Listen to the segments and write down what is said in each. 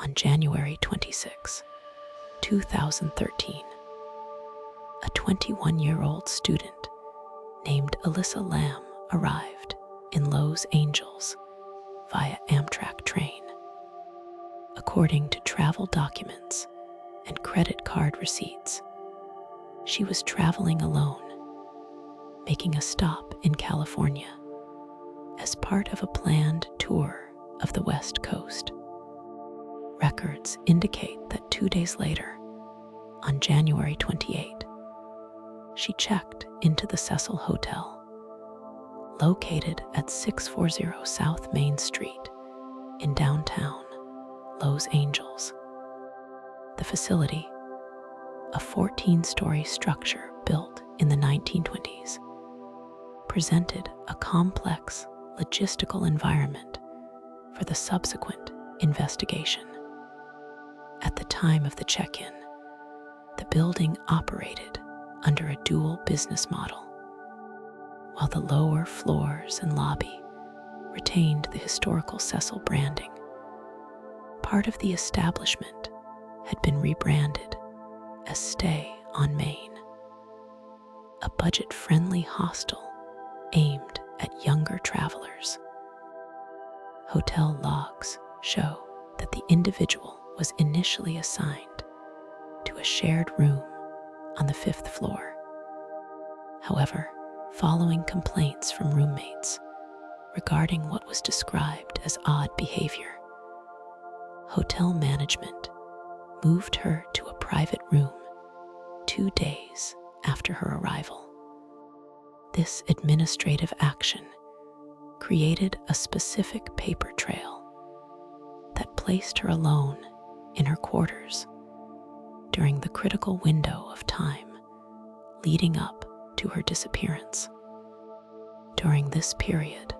On January 26, 2013, a 21-year-old student named Elisa Lam arrived in Los Angeles via Amtrak train. According to travel documents and credit card receipts, she was traveling alone, making a stop in California as part of a planned tour of the West Coast. Records indicate that 2 days later, on January 28, she checked into the Cecil Hotel, located at 640 South Main Street in downtown Los Angeles. The facility, a 14-story structure built in the 1920s, presented a complex logistical environment for the subsequent investigation. At the time of the check-in, the building operated under a dual business model, while the lower floors and lobby retained the historical Cecil branding. Part of the establishment had been rebranded as Stay on Main, a budget-friendly hostel aimed at younger travelers. Hotel logs show that the individual was initially assigned to a shared room on the 5th floor. However, following complaints from roommates regarding what was described as odd behavior, hotel management moved her to a private room 2 days after her arrival. This administrative action created a specific paper trail that placed her alone in her quarters during the critical window of time leading up to her disappearance. During this period,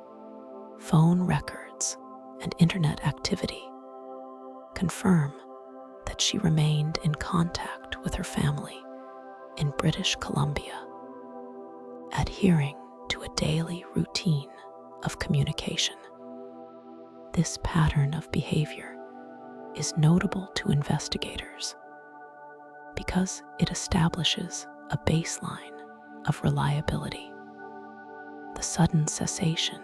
phone records and internet activity confirm that she remained in contact with her family in British Columbia, adhering to a daily routine of communication. This pattern of behavior is notable to investigators because it establishes a baseline of reliability. The sudden cessation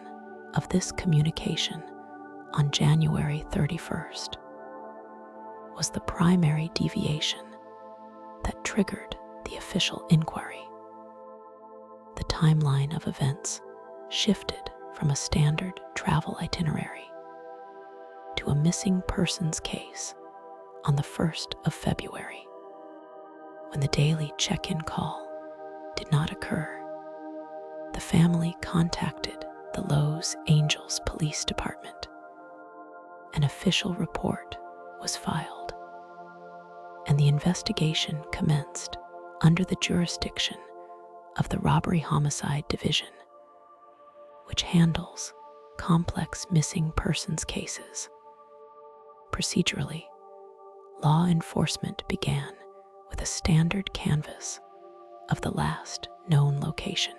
of this communication on January 31st was the primary deviation that triggered the official inquiry. The timeline of events shifted from a standard travel itinerary to a missing persons case on the 1st of February. When the daily check-in call did not occur, the family contacted the Los Angeles Police Department. An official report was filed, and the investigation commenced under the jurisdiction of the Robbery Homicide Division, which handles complex missing persons cases. Procedurally, law enforcement began with a standard canvass of the last known location.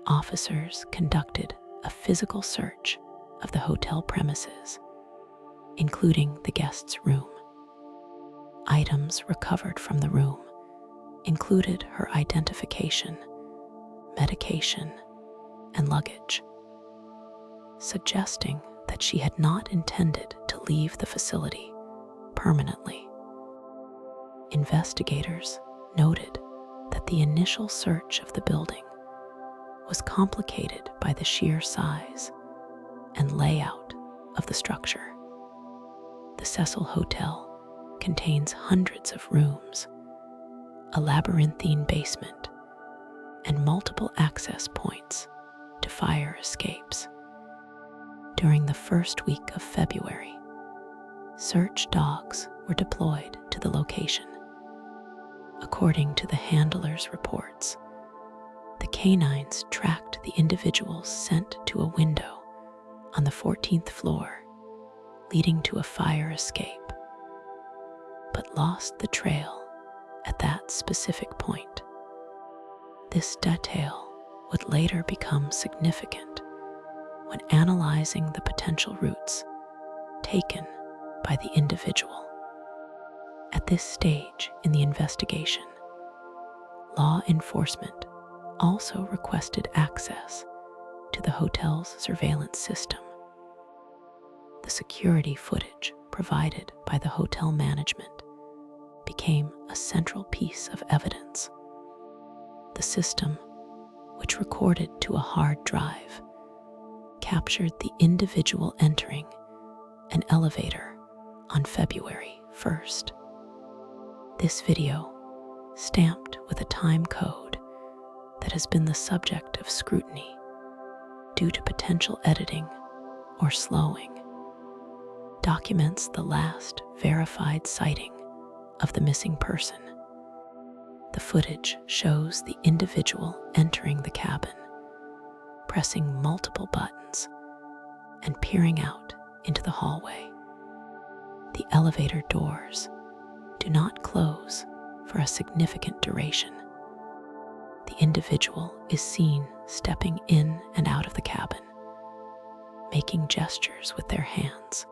Officers conducted a physical search of the hotel premises, including the guest's room. Items recovered from the room included her identification, medication, and luggage, suggesting that she had not intended to leave the facility permanently. Investigators noted that the initial search of the building was complicated by the sheer size and layout of the structure. The Cecil Hotel contains hundreds of rooms, a labyrinthine basement, and multiple access points to fire escapes. During the first week of February, search dogs were deployed to the location. According to the handler's reports, the canines tracked the individuals sent to a window on the 14th floor, leading to a fire escape, but lost the trail at that specific point. This detail would later become significant when analyzing the potential routes taken by the individual. At this stage in the investigation, law enforcement also requested access to the hotel's surveillance system. The security footage provided by the hotel management became a central piece of evidence. The system, which recorded to a hard drive, captured the individual entering an elevator on February 1st. This video, stamped with a time code that has been the subject of scrutiny due to potential editing or slowing, documents the last verified sighting of the missing person. The footage shows the individual entering the cabin, pressing multiple buttons and peering out into the hallway. The elevator doors do not close for a significant duration. The individual is seen stepping in and out of the cabin, making gestures with their hands,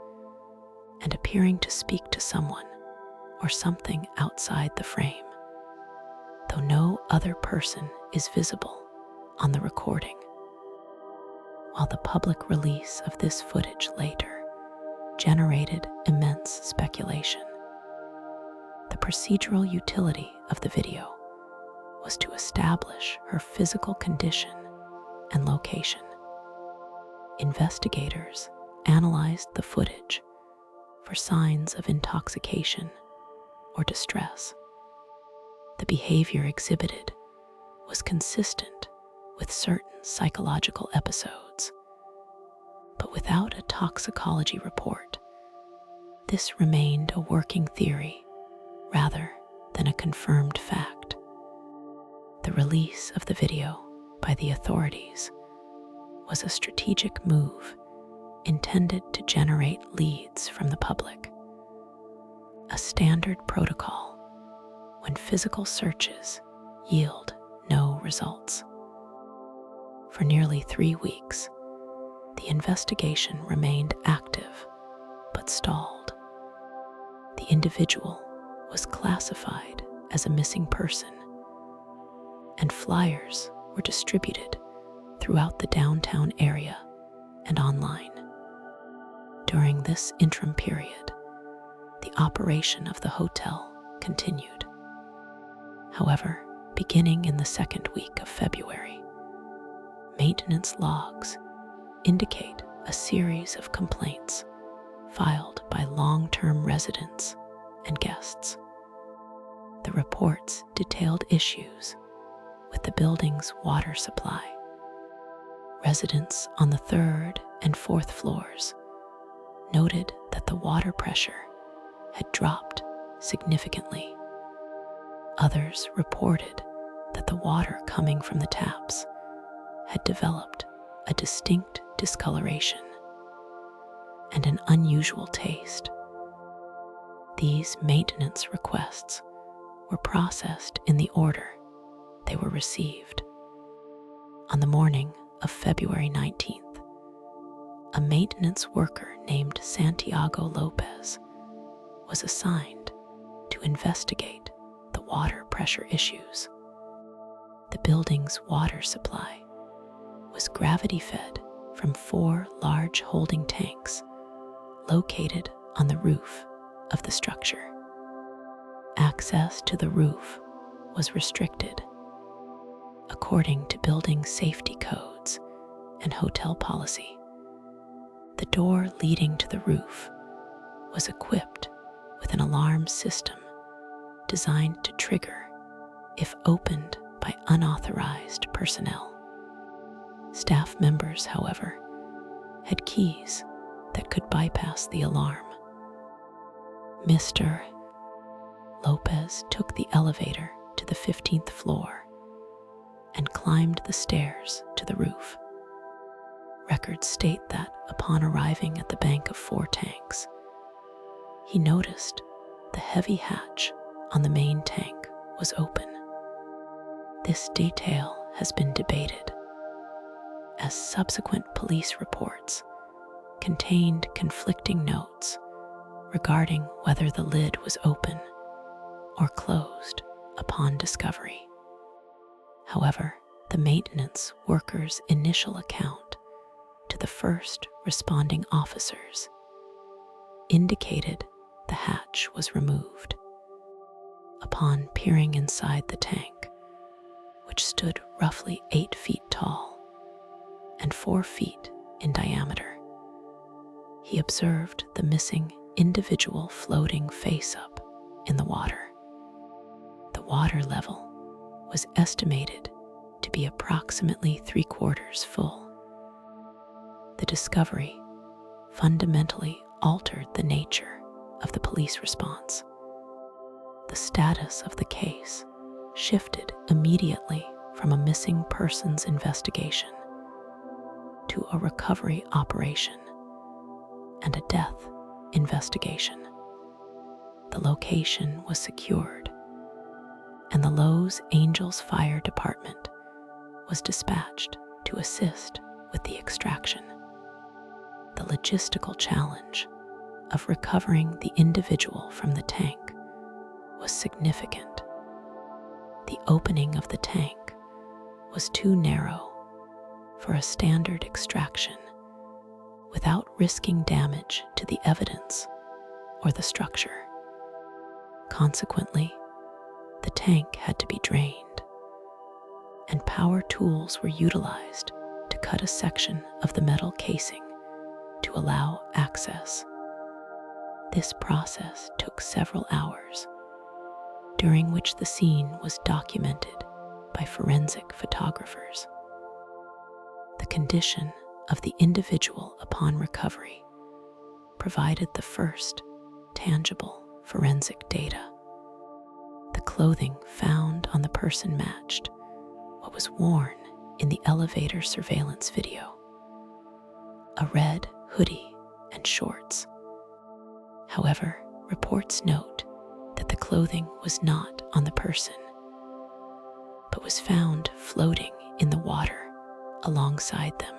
and appearing to speak to someone or something outside the frame, though no other person is visible on the recording. While the public release of this footage later generated immense speculation, the procedural utility of the video was to establish her physical condition and location. Investigators analyzed the footage for signs of intoxication or distress. The behavior exhibited was consistent with certain psychological episodes, but without a toxicology report, this remained a working theory rather than a confirmed fact. The release of the video by the authorities was a strategic move intended to generate leads from the public, a standard protocol when physical searches yield no results. For nearly 3 weeks, the investigation remained active but stalled. The individual was classified as a missing person, and flyers were distributed throughout the downtown area and online. During this interim period, the operation of the hotel continued. However, beginning in the second week of February, maintenance logs indicate a series of complaints filed by long-term residents and guests. The reports detailed issues with the building's water supply. Residents on the 3rd and 4th floors noted that the water pressure had dropped significantly. Others reported that the water coming from the taps had developed a distinct discoloration and an unusual taste. These maintenance requests were processed in the order they were received. On the morning of February 19th, a maintenance worker named Santiago Lopez was assigned to investigate the water pressure issues. The building's water supply was gravity-fed from 4 large holding tanks located on the roof of the structure. Access to the roof was restricted. According to building safety codes and hotel policy, the door leading to the roof was equipped with an alarm system designed to trigger if opened by unauthorized personnel. Staff members, however, had keys that could bypass the alarm. Mr. Lopez took the elevator to the 15th floor and climbed the stairs to the roof. Records state that upon arriving at the bank of 4 tanks, he noticed the heavy hatch on the main tank was open. This detail has been debated, as subsequent police reports contained conflicting notes regarding whether the lid was open or closed upon discovery. However, the maintenance workers' initial account to the first responding officers indicated the hatch was removed. Upon peering inside the tank, which stood roughly 8 feet tall and 4 feet in diameter, he observed the missing individual floating face up in the water. The water level was estimated to be approximately 3/4 full. The discovery fundamentally altered the nature of the police response. The status of the case shifted immediately from a missing persons investigation to a recovery operation and a death investigation. The location was secured, and the Los Angeles Fire Department was dispatched to assist with the extraction. The logistical challenge of recovering the individual from the tank was significant. The opening of the tank was too narrow for a standard extraction without risking damage to the evidence or the structure. Consequently, the tank had to be drained, and power tools were utilized to cut a section of the metal casing to allow access. This process took several hours, during which the scene was documented by forensic photographers. The condition of the individual upon recovery provided the first tangible forensic data. The clothing found on the person matched what was worn in the elevator surveillance video: a red hoodie and shorts. However, reports note that the clothing was not on the person, but was found floating in the water alongside them.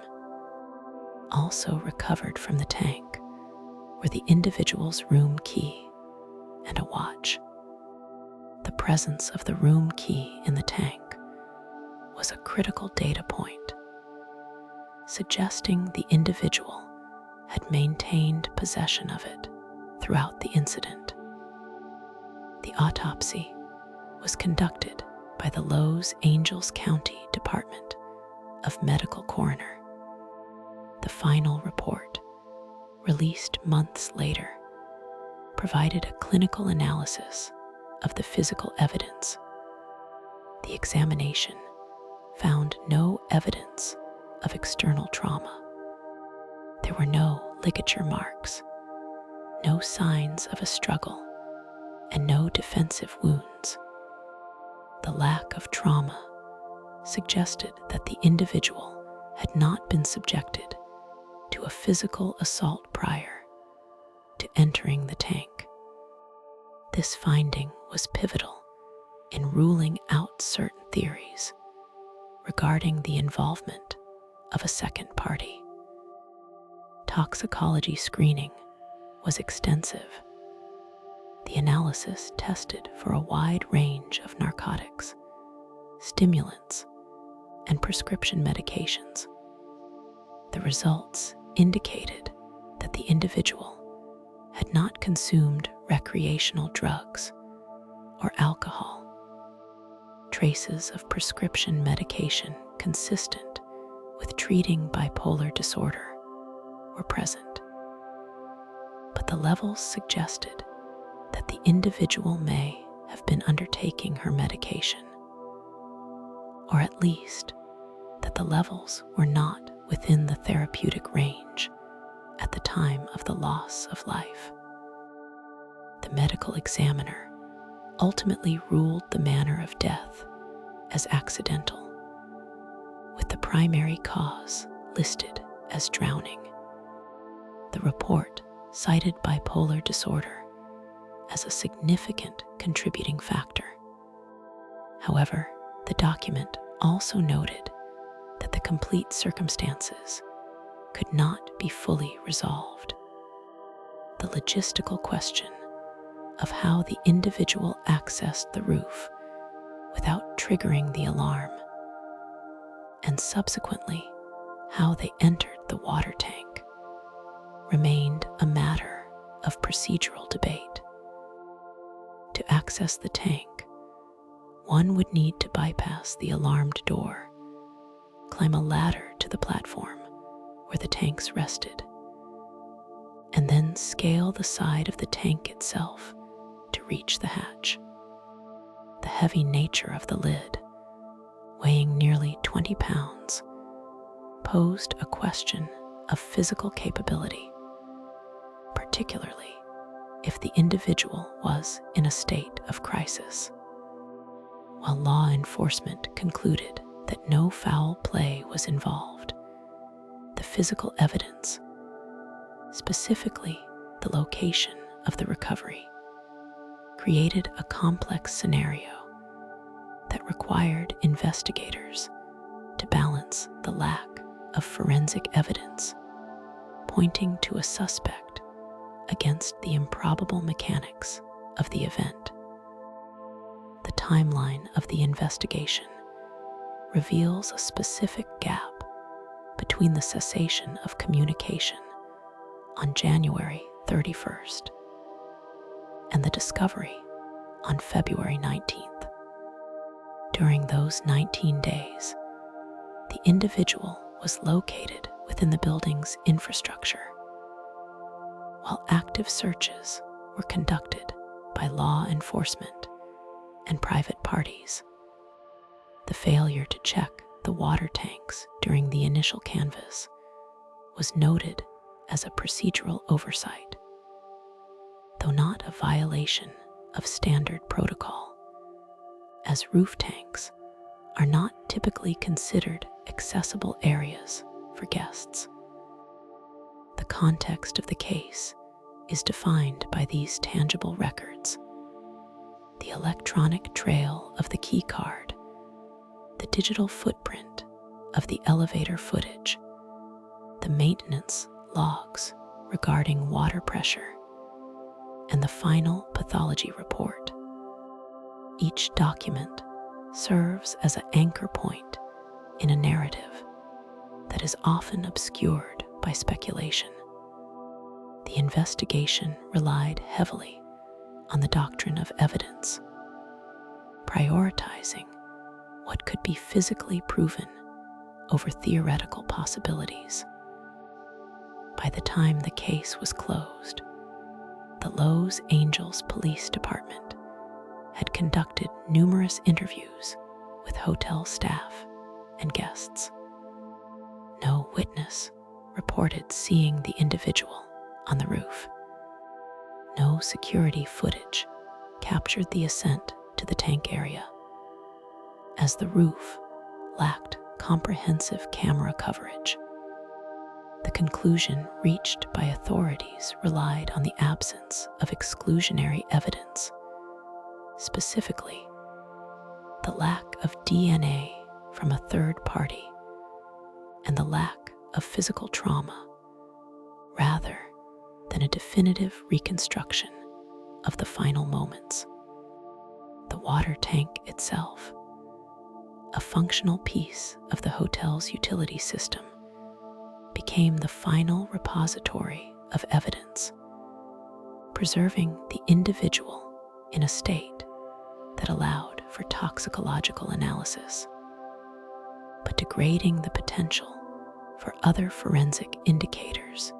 Also recovered from the tank were the individual's room key and a watch. The presence of the room key in the tank was a critical data point, suggesting the individual had maintained possession of it throughout the incident. The autopsy was conducted by the Los Angeles County Department of Medical Coroner. The final report, released months later, provided a clinical analysis of the physical evidence. The examination found no evidence of external trauma. There were no ligature marks, no signs of a struggle, and no defensive wounds. The lack of trauma suggested that the individual had not been subjected to a physical assault prior to entering the tank. This finding was pivotal in ruling out certain theories regarding the involvement of a second party. Toxicology screening was extensive. The analysis tested for a wide range of narcotics, stimulants, and prescription medications. The results indicated that the individual had not consumed recreational drugs or alcohol. Traces of prescription medication consistent with treating bipolar disorder were present, but the levels suggested that the individual may have been undertaking her medication, or at least that the levels were not within the therapeutic range at the time of the loss of life. The medical examiner ultimately ruled the manner of death as accidental, with the primary cause listed as drowning. The report cited bipolar disorder as a significant contributing factor. However, the document also noted that the complete circumstances could not be fully resolved. the logistical question of how the individual accessed the roof without triggering the alarm, and subsequently how they entered the water tank, remained a matter of procedural debate. To access the tank, one would need to bypass the alarmed door, climb a ladder to the platform where the tanks rested, and then scale the side of the tank itself to reach the hatch. The heavy nature of the lid, weighing nearly 20 pounds, posed a question of physical capability, particularly if the individual was in a state of crisis. While law enforcement concluded that no foul play was involved, the physical evidence, specifically the location of the recovery, created a complex scenario that required investigators to balance the lack of forensic evidence pointing to a suspect against the improbable mechanics of the event. The timeline of the investigation reveals a specific gap between the cessation of communication on January 31st and the discovery on February 19th. During those 19 days, the individual was located within the building's infrastructure, while active searches were conducted by law enforcement and private parties. The failure to check the water tanks during the initial canvass was noted as a procedural oversight, though not a violation of standard protocol, as roof tanks are not typically considered accessible areas for guests. The context of the case is defined by these tangible records: the electronic trail of the key card, the digital footprint of the elevator footage, the maintenance logs regarding water pressure, and the final pathology report. Each document serves as an anchor point in a narrative that is often obscured by speculation. The investigation relied heavily on the doctrine of evidence, prioritizing what could be physically proven over theoretical possibilities. By the time the case was closed, the Los Angeles Police Department had conducted numerous interviews with hotel staff and guests. No witness reported seeing the individual on the roof. No security footage captured the ascent to the tank area, as the roof lacked comprehensive camera coverage. The conclusion reached by authorities relied on the absence of exclusionary evidence, specifically the lack of DNA from a third party and the lack of physical trauma, rather than a definitive reconstruction of the final moments. The water tank itself, a functional piece of the hotel's utility system, became the final repository of evidence, preserving the individual in a state that allowed for toxicological analysis, but degrading the potential for other forensic indicators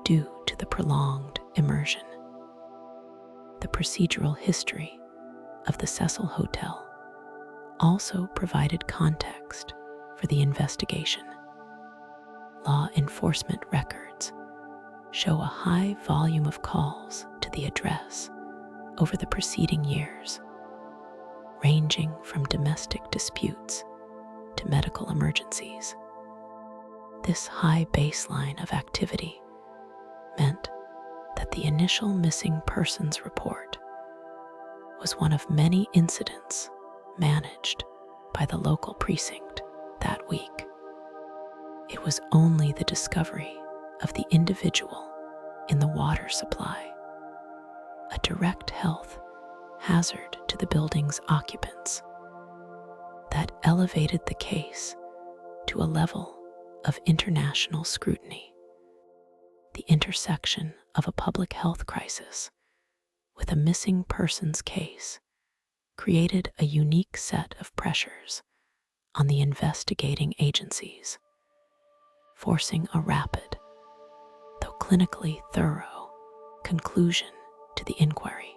due to the prolonged immersion. The procedural history of the Cecil Hotel also provided context for the investigation. Law enforcement records show a high volume of calls to the address over the preceding years, ranging from domestic disputes to medical emergencies. This high baseline of activity meant that the initial missing persons report was one of many incidents managed by the local precinct that week. It was only the discovery of the individual in the water supply, a direct health hazard to the building's occupants that elevated the case to a level of international scrutiny. The intersection of a public health crisis with a missing persons case created a unique set of pressures on the investigating agencies, forcing a rapid, though clinically thorough, conclusion to the inquiry.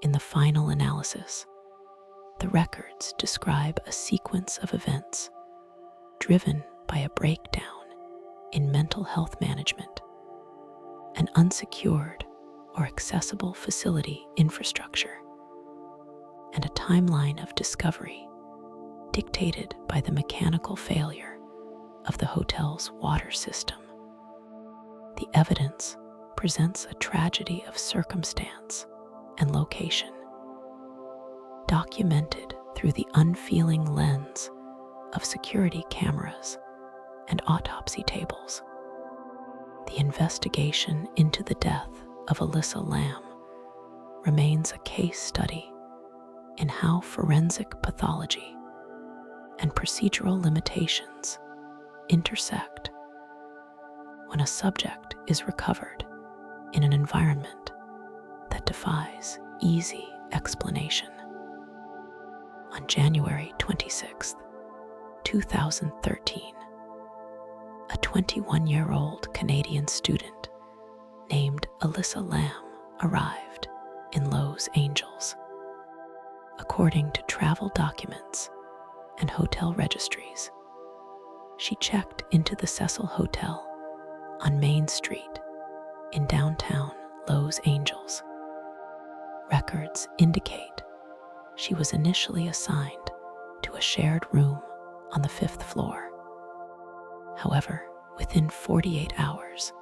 In the final analysis, the records describe a sequence of events driven by a breakdown in mental health management, an unsecured or accessible facility infrastructure, and a timeline of discovery dictated by the mechanical failure of the hotel's water system. The evidence presents a tragedy of circumstance and location, documented through the unfeeling lens of security cameras and autopsy tables. The investigation into the death of Elisa Lam remains a case study in how forensic pathology and procedural limitations intersect when a subject is recovered in an environment that defies easy explanation. On January 26, 2013, a 21-year-old Canadian student named Elisa Lam arrived in Los Angeles. According to travel documents and hotel registries, she checked into the Cecil Hotel on Main Street in downtown Los Angeles. Records indicate she was initially assigned to a shared room on the 5th floor. However, within 48 hours,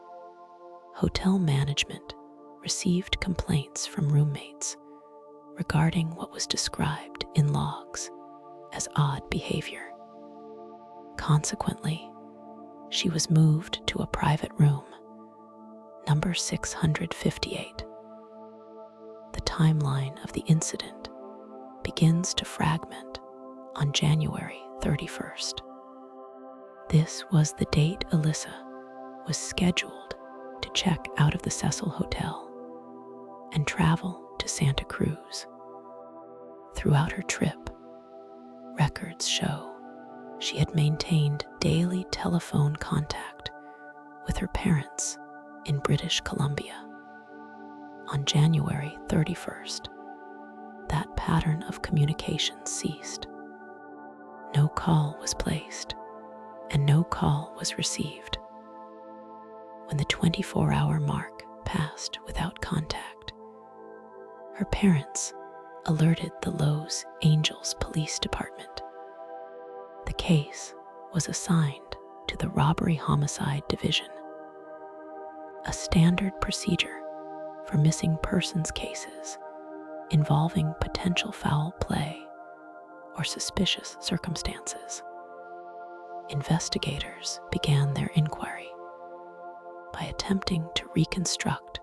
hotel management received complaints from roommates regarding what was described in logs as odd behavior. Consequently, she was moved to a private room, number 658. The timeline of the incident begins to fragment on January 31st. This was the date Elisa was scheduled to check out of the Cecil Hotel and travel to Santa Cruz. Throughout her trip, records show she had maintained daily telephone contact with her parents in British Columbia. On January 31st, that pattern of communication ceased. No call was placed, and no call was received. When the 24-hour mark passed without contact, her parents alerted the Los Angeles Police Department. The case was assigned to the Robbery Homicide Division, a standard procedure for missing persons cases involving potential foul play or suspicious circumstances. Investigators began their inquiry by attempting to reconstruct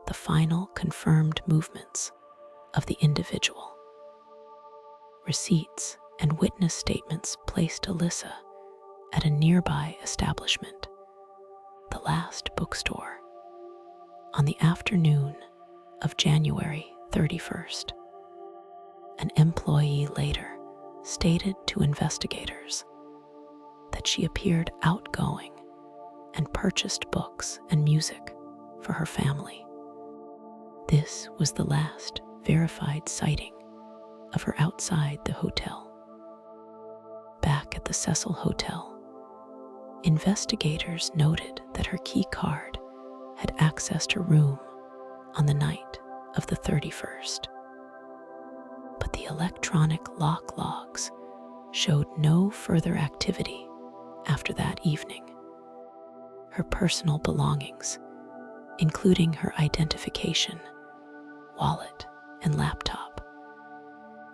the final confirmed movements of the individual. Receipts and witness statements placed Elisa at a nearby establishment, the Last Bookstore, on the afternoon of January 31st. An employee later stated to investigators that she appeared outgoing and purchased books and music for her family. This was the last verified sighting of her outside the hotel. Back at the Cecil Hotel, investigators noted that her key card had accessed her room on the night of the 31st. But the electronic lock logs showed no further activity after that evening. Her personal belongings, including her identification, wallet, and laptop,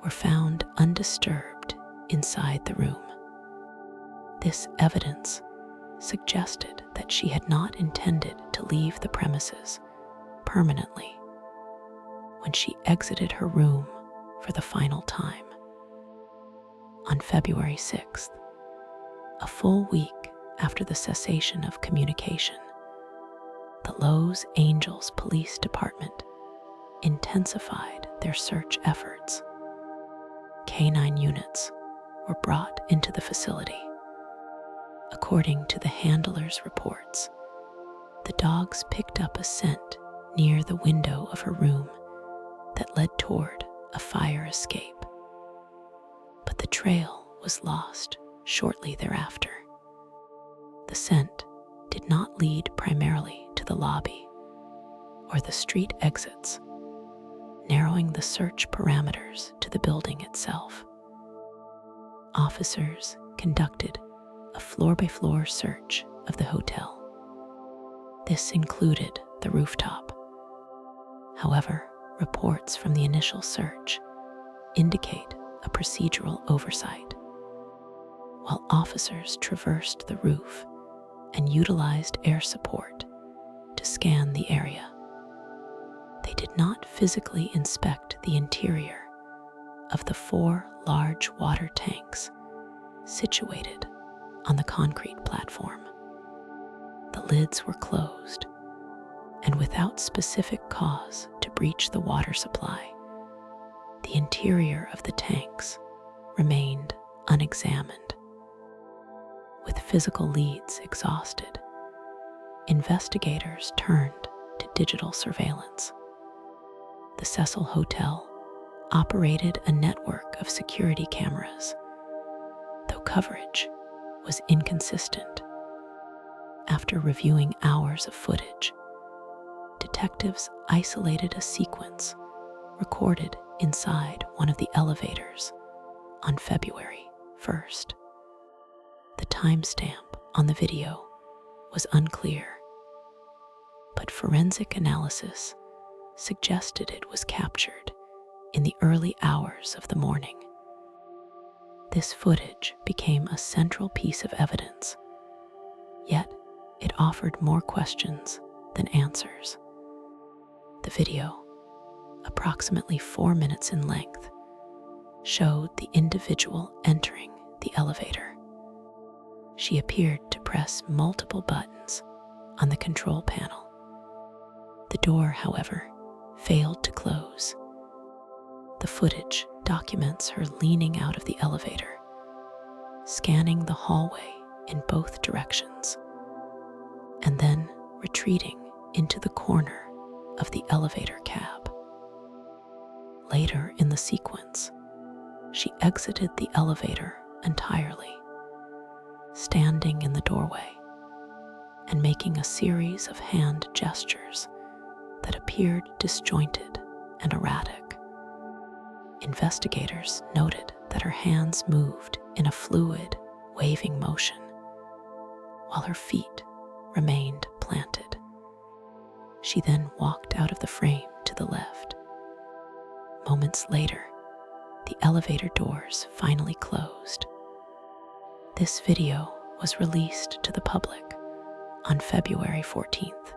were found undisturbed inside the room. This evidence suggested that she had not intended to leave the premises permanently when she exited her room for the final time. On February 6th, a full week after the cessation of communication, the Los Angeles Police Department intensified their search efforts. Canine units were brought into the facility. According to the handler's reports, the dogs picked up a scent near the window of her room that led toward a fire escape. But the trail was lost shortly thereafter. The scent did not lead primarily to the lobby or the street exits, narrowing the search parameters to the building itself. Officers conducted a floor-by-floor search of the hotel. This included the rooftop. However, reports from the initial search indicate a procedural oversight. While officers traversed the roof and utilized air support to scan the area, they did not physically inspect the interior of the 4 large water tanks situated on the concrete platform. The lids were closed, and without specific cause to breach the water supply, the interior of the tanks remained unexamined. With physical leads exhausted, investigators turned to digital surveillance. The Cecil Hotel operated a network of security cameras, though coverage was inconsistent. After reviewing hours of footage, detectives isolated a sequence recorded inside one of the elevators on February 1st. The timestamp on the video was unclear, but forensic analysis suggested it was captured in the early hours of the morning. This footage became a central piece of evidence, yet it offered more questions than answers. The video, approximately 4 minutes in length, showed the individual entering the elevator. She appeared to press multiple buttons on the control panel. The door, however, failed to close. The footage documents her leaning out of the elevator, scanning the hallway in both directions, and then retreating into the corner of the elevator cab. Later in the sequence, she exited the elevator entirely, standing in the doorway and making a series of hand gestures that appeared disjointed and erratic. Investigators noted that her hands moved in a fluid, waving motion, while her feet remained planted. She then walked out of the frame to the left. Moments later, the elevator doors finally closed. This video was released to the public on February 14th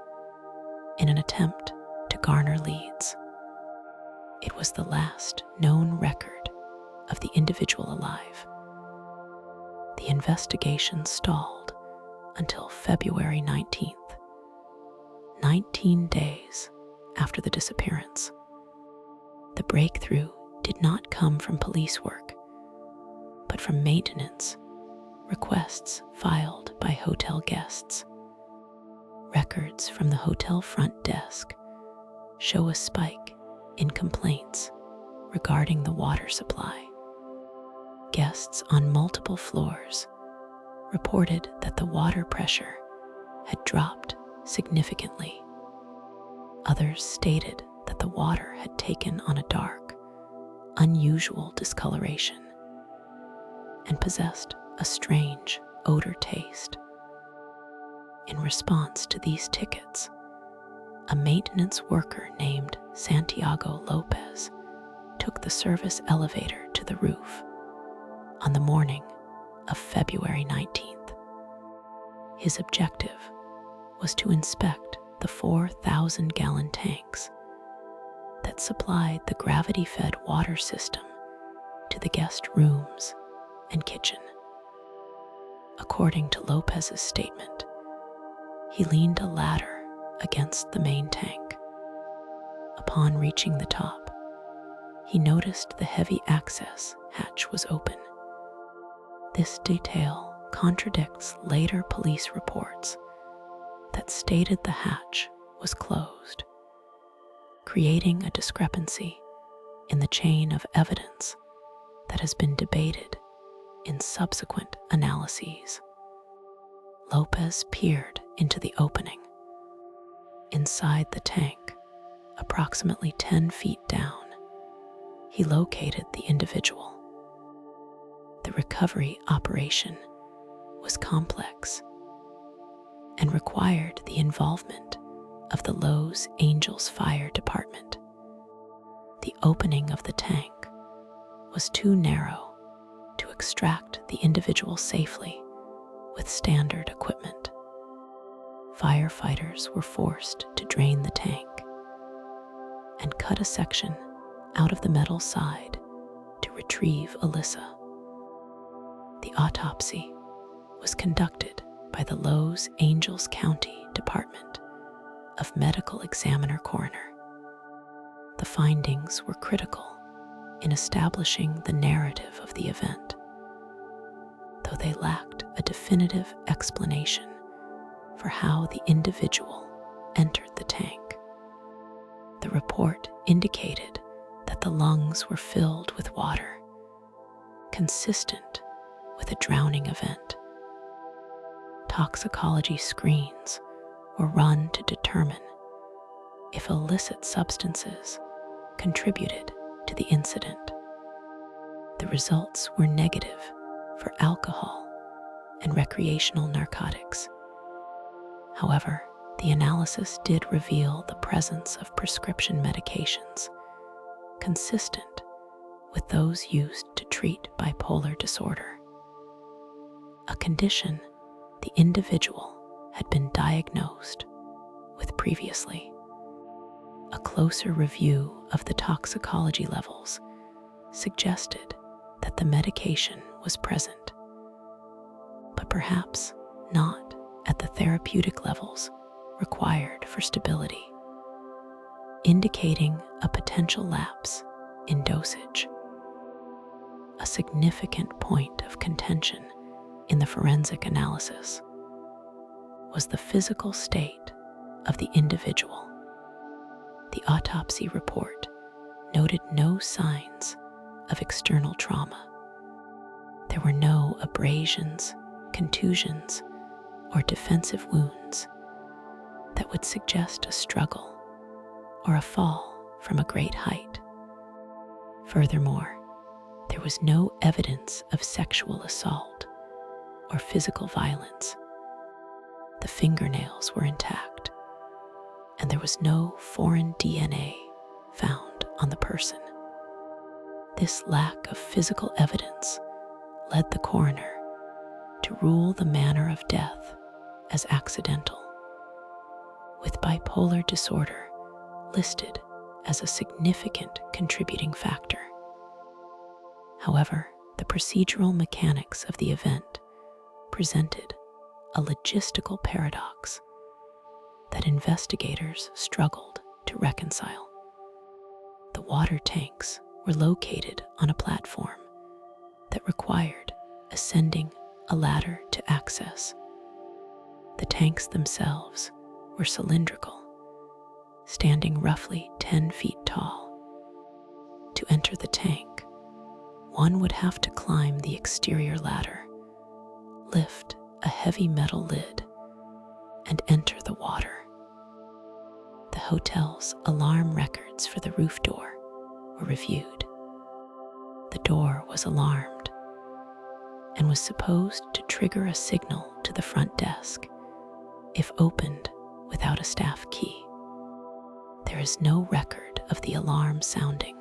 in an attempt to garner leads. It was the last known record of the individual alive. The investigation stalled until February 19th, 19 days after the disappearance. The breakthrough did not come from police work, but from maintenance requests filed by hotel guests. Records from the hotel front desk show a spike in complaints regarding the water supply. Guests on multiple floors reported that the water pressure had dropped significantly. Others stated that the water had taken on a dark, unusual discoloration and possessed a strange odor taste. In response to these tickets, a maintenance worker named Santiago Lopez took the service elevator to the roof on the morning of February 19th. His objective was to inspect the 4,000-gallon tanks that supplied the gravity-fed water system to the guest rooms and kitchen. According to Lopez's statement, he leaned a ladder against the main tank. Upon reaching the top, he noticed the heavy access hatch was open. This detail contradicts later police reports that stated the hatch was closed, creating a discrepancy in the chain of evidence that has been debated in subsequent analyses. Lopez peered into the opening. Inside the tank, approximately 10 feet down, he located the individual. The recovery operation was complex and required the involvement of the Los Angeles Fire Department. The opening of the tank was too narrow to extract the individual safely with standard equipment. Firefighters were forced to drain the tank and cut a section out of the metal side to retrieve Elisa. The autopsy was conducted by the Los Angeles County Department of Medical Examiner Coroner. The findings were critical in establishing the narrative of the event, though they lacked a definitive explanation for how the individual entered the tank. The report indicated that the lungs were filled with water, consistent with a drowning event. Toxicology screens were run to determine if illicit substances contributed to the incident. The results were negative for alcohol and recreational narcotics. However, the analysis did reveal the presence of prescription medications consistent with those used to treat bipolar disorder, a condition the individual had been diagnosed with previously. A closer review of the toxicology levels suggested that the medication was present, but perhaps not at the therapeutic levels required for stability, indicating a potential lapse in dosage. A significant point of contention in the forensic analysis was the physical state of the individual. The autopsy report noted no signs of external trauma. There were no abrasions, contusions, or defensive wounds that would suggest a struggle or a fall from a great height. Furthermore, there was no evidence of sexual assault or physical violence. The fingernails were intact, and there was no foreign DNA found on the person. This lack of physical evidence led the coroner to rule the manner of death as accidental, with bipolar disorder listed as a significant contributing factor. However, the procedural mechanics of the event presented a logistical paradox that investigators struggled to reconcile. The water tanks were located on a platform that required ascending a ladder to access. The tanks themselves were cylindrical, standing roughly 10 feet tall. To enter the tank, one would have to climb the exterior ladder, lift a heavy metal lid, and enter the water. The hotel's alarm records for the roof door were reviewed. The door was alarmed and was supposed to trigger a signal to the front desk if opened without a staff key. There is no record of the alarm sounding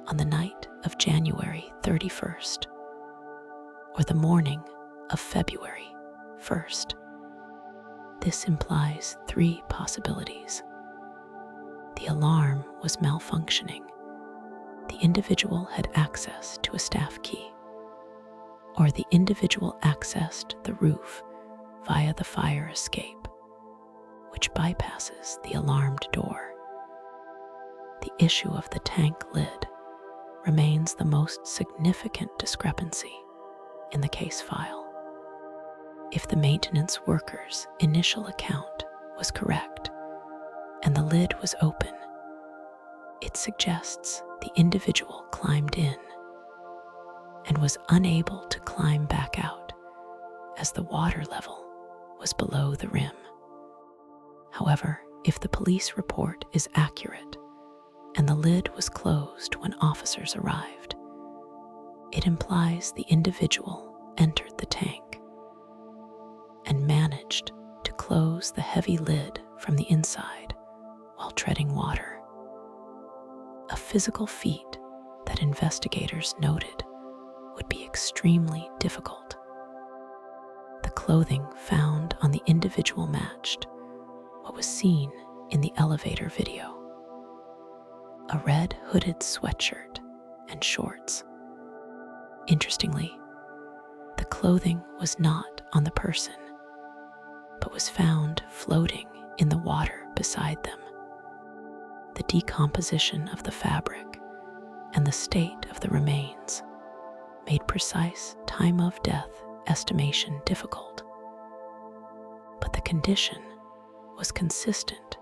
on the night of January 31st or the morning of February 1st. This implies three possibilities. The alarm was malfunctioning. The individual had access to a staff key, or the individual accessed the roof via the fire escape, which bypasses the alarmed door. The issue of the tank lid remains the most significant discrepancy in the case file. If the maintenance worker's initial account was correct and the lid was open, it suggests the individual climbed in and was unable to climb back out as the water level was below the rim. However, if the police report is accurate and the lid was closed when officers arrived, it implies the individual entered the tank and managed to close the heavy lid from the inside while treading water. A physical feat that investigators noted would be extremely difficult. The clothing found on the individual matched what was seen in the elevator video: a red hooded sweatshirt and shorts. Interestingly, the clothing was not on the person, but was found floating in the water beside them. The decomposition of the fabric and the state of the remains made precise time of death estimation difficult, but the condition was consistent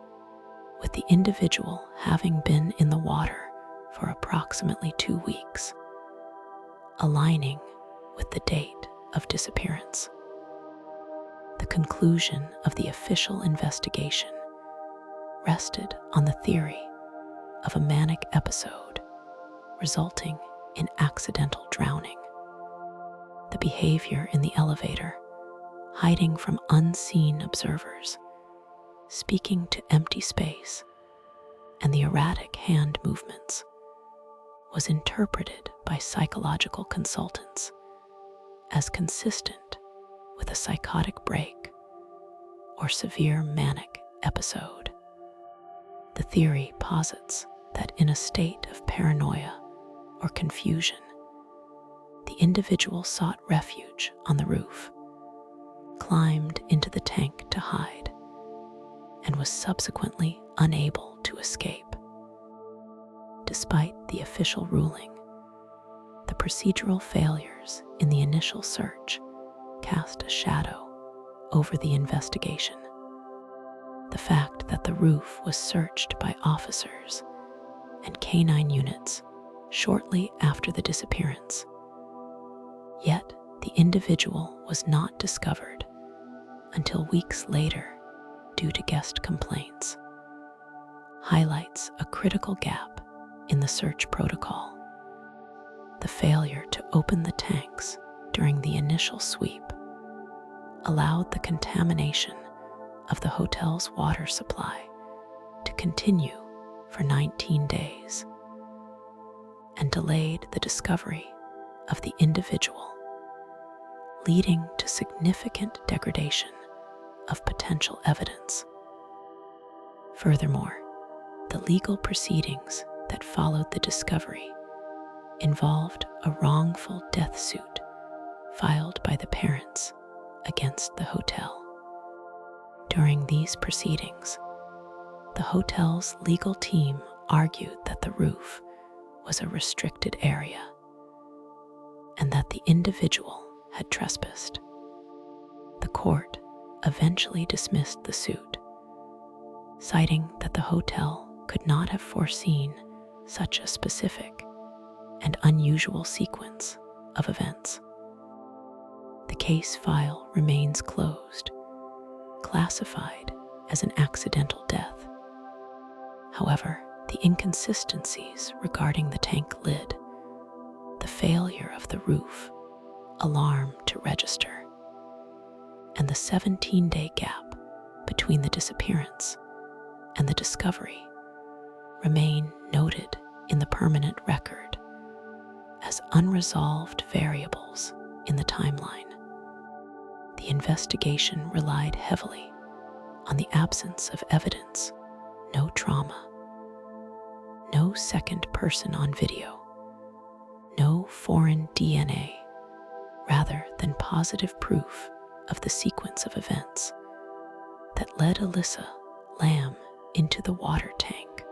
with the individual having been in the water for approximately 2 weeks, aligning with the date of disappearance. The conclusion of the official investigation rested on the theory of a manic episode resulting in accidental drowning. The behavior in the elevator, hiding from unseen observers, speaking to empty space, and the erratic hand movements was interpreted by psychological consultants as consistent with a psychotic break or severe manic episode. The theory posits that in a state of paranoia or confusion, the individual sought refuge on the roof, climbed into the tank to hide, and was subsequently unable to escape. Despite the official ruling, the procedural failures in the initial search cast a shadow over the investigation. The fact that the roof was searched by officers and canine units shortly after the disappearance, yet the individual was not discovered until weeks later due to guest complaints, highlights a critical gap in the search protocol. The failure to open the tanks during the initial sweep allowed the contamination of the hotel's water supply to continue for 19 days and delayed the discovery of the individual, leading to significant degradation of potential evidence. Furthermore, the legal proceedings that followed the discovery involved a wrongful death suit filed by the parents against the hotel. During these proceedings, the hotel's legal team argued that the roof was a restricted area and that the individual had trespassed. The court eventually dismissed the suit, citing that the hotel could not have foreseen such a specific and unusual sequence of events. The case file remains closed, classified as an accidental death. However, the inconsistencies regarding the tank lid, the failure of the roof alarm to register, and the 17-day gap between the disappearance and the discovery remain noted in the permanent record as unresolved variables in the timeline. The investigation relied heavily on the absence of evidence, no trauma, no second person on video, no foreign DNA, rather than positive proof of the sequence of events that led Elisa Lam into the water tank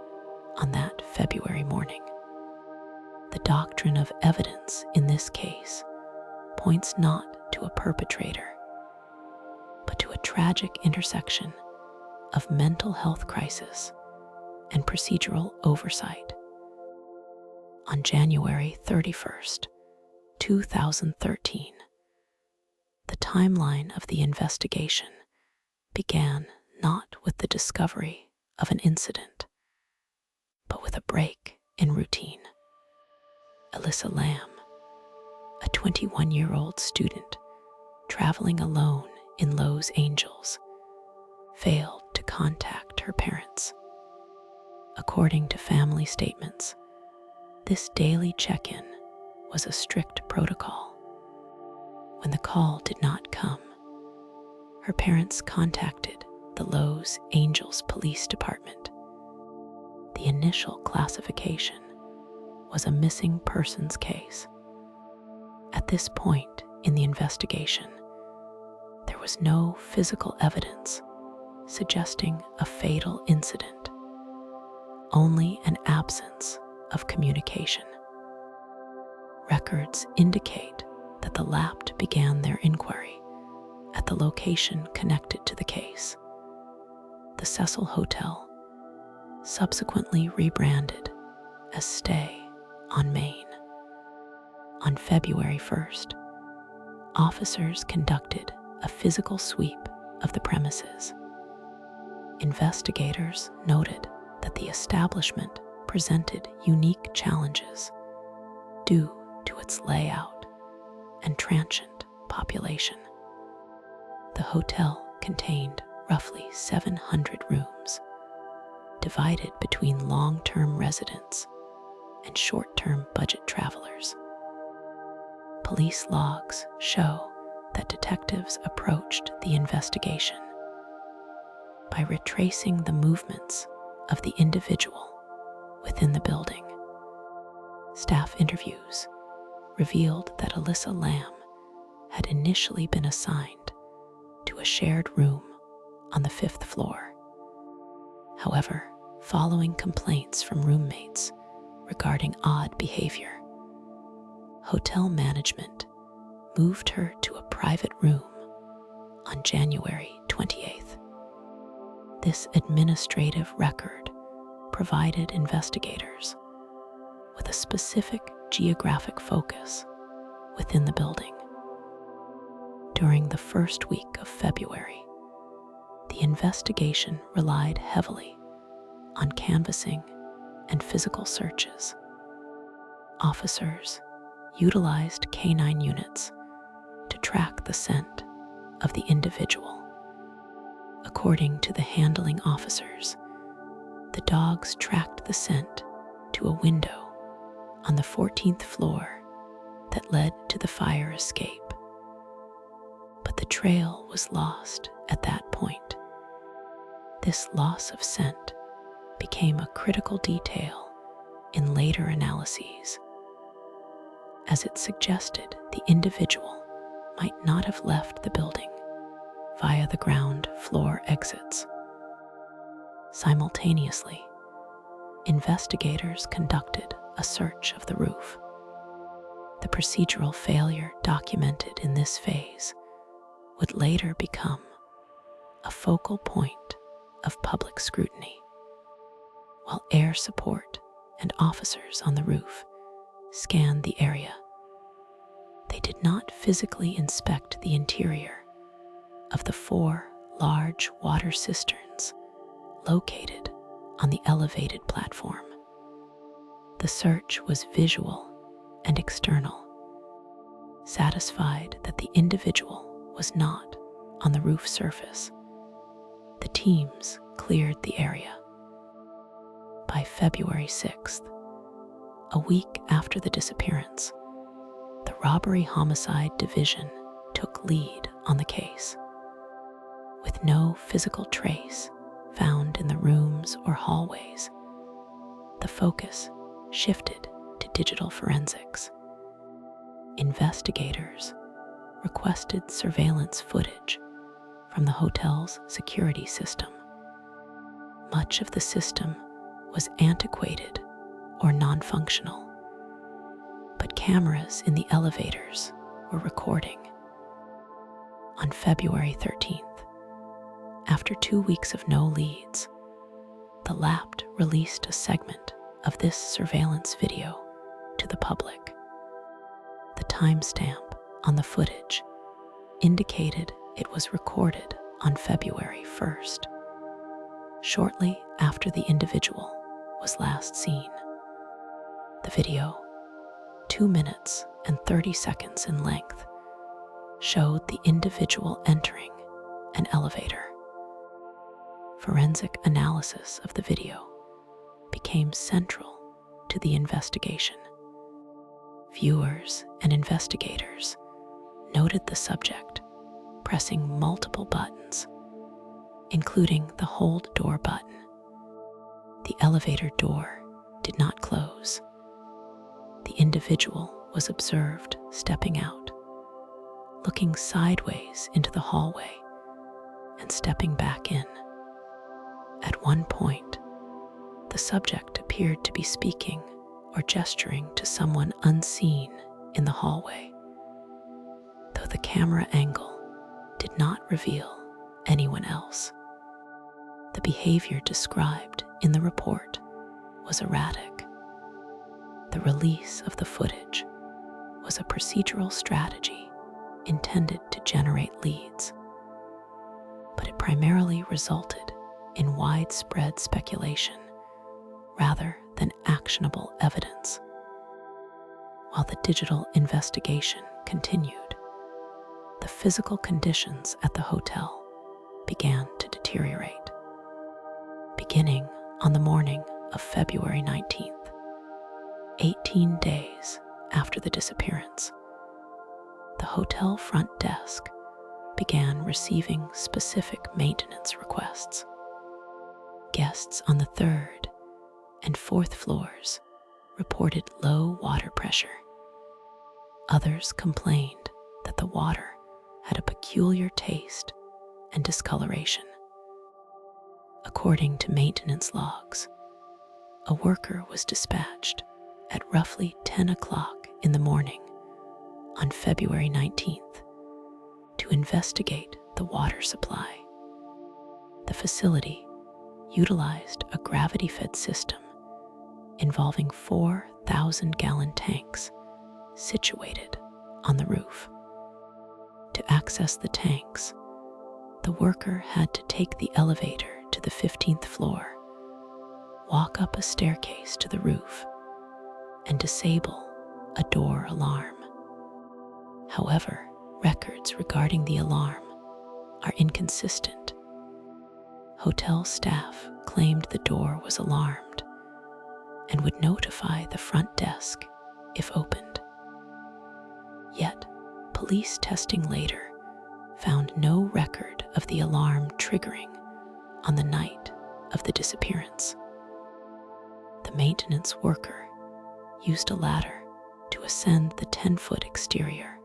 on that February morning. The doctrine of evidence in this case points not to a perpetrator, but to a tragic intersection of mental health crisis and procedural oversight. On January 31st, 2013, the timeline of the investigation began not with the discovery of an incident, but with a break in routine. Elisa Lam, a 21-year-old student traveling alone in Los Angeles, failed to contact her parents. According to family statements, this daily check-in was a strict protocol. When the call did not come, her parents contacted the Los Angeles Police Department. The initial classification was a missing persons case. At this point in the investigation, there was no physical evidence suggesting a fatal incident, only an absence of communication. Records indicate that the LAPD began their inquiry at the location connected to the case, the Cecil Hotel, subsequently rebranded as Stay on Main. On February 1st, officers conducted a physical sweep of the premises. Investigators noted that the establishment presented unique challenges due to its layout and transient population. The hotel contained roughly 700 rooms, divided between long-term residents and short-term budget travelers. Police logs show that detectives approached the investigation by retracing the movements of the individual within the building. Staff interviews revealed that Elisa Lam had initially been assigned to a shared room on the 5th floor. However, following complaints from roommates regarding odd behavior, hotel management moved her to a private room on January 28th. This administrative record provided investigators with a specific geographic focus within the building. During the first week of February, the investigation relied heavily on canvassing and physical searches. Officers utilized canine units to track the scent of the individual. According to the handling officers, the dogs tracked the scent to a window on the 14th floor that led to the fire escape. But the trail was lost at that point. This loss of scent became a critical detail in later analyses, as it suggested the individual might not have left the building via the ground floor exits. Simultaneously, investigators conducted a search of the roof. The procedural failure documented in this phase would later become a focal point of public scrutiny. While air support and officers on the roof scanned the area, they did not physically inspect the interior of the 4 large water cisterns located on the elevated platform. The search was visual and external, satisfied that the individual was not on the roof surface. The teams cleared the area. By February 6th, a week after the disappearance, the Robbery Homicide Division took lead on the case. with no physical trace found in the rooms or hallways, the focus shifted to digital forensics. Investigators requested surveillance footage from the hotel's security system. Much of the system was antiquated or non-functional, but cameras in the elevators were recording. On February 13th, after 2 weeks of no leads, the Lapt released a segment of this surveillance video to the public. The timestamp on the footage indicated it was recorded on February 1st, shortly after the individual was last seen. The video, 2 minutes and 30 seconds in length, showed the individual entering an elevator. Forensic analysis of the video became central to the investigation. Viewers and investigators noted the subject pressing multiple buttons, including the hold door button. The elevator door did not close. The individual was observed stepping out, looking sideways into the hallway, and stepping back in. At one point, the subject appeared to be speaking or gesturing to someone unseen in the hallway, though the camera angle did not reveal anyone else. The behavior described in the report was erratic. The release of the footage was a procedural strategy intended to generate leads, but it primarily resulted in widespread speculation rather than actionable evidence. While the digital investigation continued, the physical conditions at the hotel began to deteriorate. Beginning on the morning of February 19th, 18 days after the disappearance, the hotel front desk began receiving specific maintenance requests. Guests on the 3rd and 4th floors reported low water pressure. Others complained that the water had a peculiar taste and discoloration. According to maintenance logs, a worker was dispatched at roughly 10 o'clock in the morning on February 19th to investigate the water supply. The facility utilized a gravity-fed system involving 4,000-gallon tanks situated on the roof. To access the tanks, the worker had to take the elevator to the 15th floor, walk up a staircase to the roof, and disable a door alarm. However, records regarding the alarm are inconsistent. Hotel staff claimed the door was alarmed and would notify the front desk if opened. Yet, police testing later found no record of the alarm triggering on the night of the disappearance. The maintenance worker used a ladder to ascend the 10-foot exterior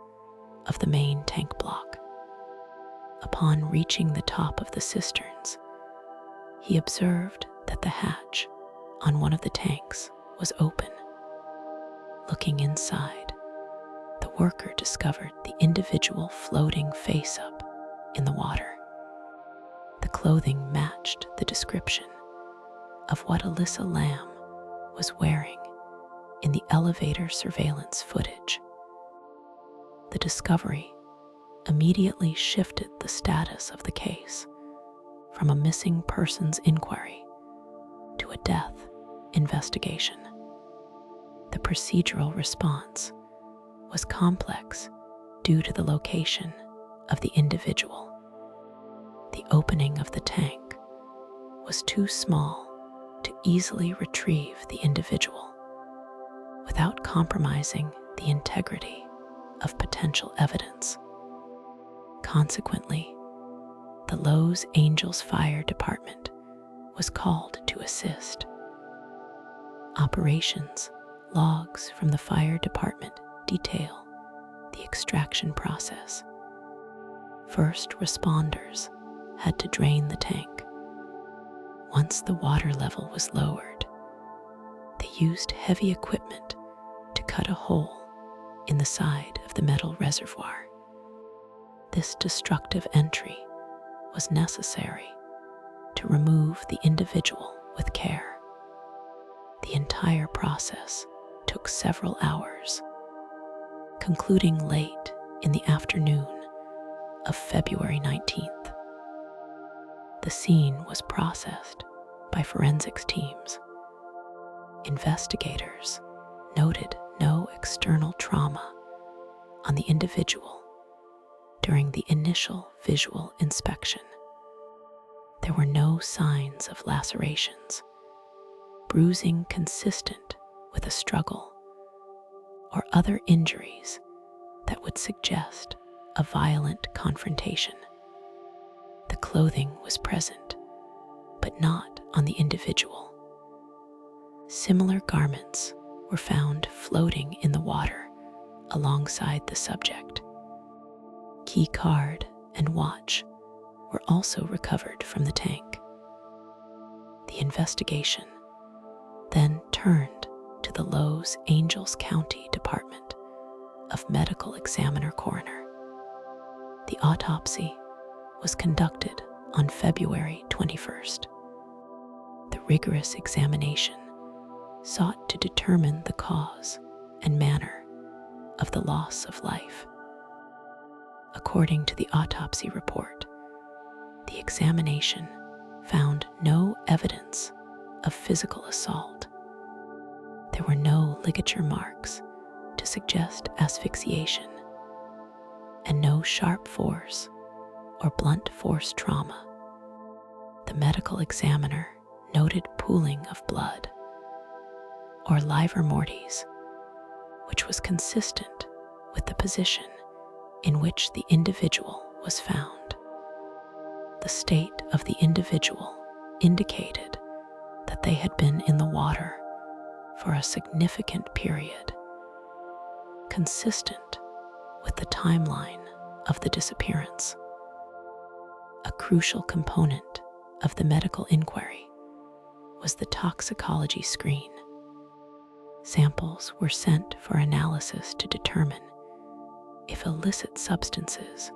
of the main tank block. Upon reaching the top of the cisterns, he observed that the hatch on one of the tanks was open. Looking inside, the worker discovered the individual floating face up in the water. The clothing matched the description of what Elisa Lam was wearing in the elevator surveillance footage. The discovery immediately shifted the status of the case from a missing persons inquiry to a death investigation. The procedural response was complex due to the location of the individual. The opening of the tank was too small to easily retrieve the individual without compromising the integrity of potential evidence. Consequently, the Los Angeles Fire Department was called to assist. Operations logs from the fire department detail the extraction process. First responders had to drain the tank. Once the water level was lowered, they used heavy equipment to cut a hole in the side of the metal reservoir. This destructive entry was necessary to remove the individual with care. The entire process took several hours, concluding late in the afternoon of February 19th. The scene was processed by forensics teams. Investigators noted no external trauma on the individual during the initial visual inspection. There were no signs of lacerations, bruising consistent with a struggle, or other injuries that would suggest a violent confrontation. The clothing was present, but not on the individual. Similar garments were found floating in the water alongside the subject. Key card and watch were also recovered from the tank. The investigation then turned to the Los Angeles County Department of Medical Examiner Coroner. The autopsy was conducted on February 21st. The rigorous examination sought to determine the cause and manner of the loss of life. According to the autopsy report, the examination found no evidence of physical assault. There were no ligature marks to suggest asphyxiation, and no sharp force or blunt force trauma. The medical examiner noted pooling of blood, or livor mortis, which was consistent with the position in which the individual was found. The state of the individual indicated that they had been in the water for a significant period, consistent with the timeline of the disappearance. A crucial component of the medical inquiry was the toxicology screen. Samples were sent for analysis to determine if illicit substances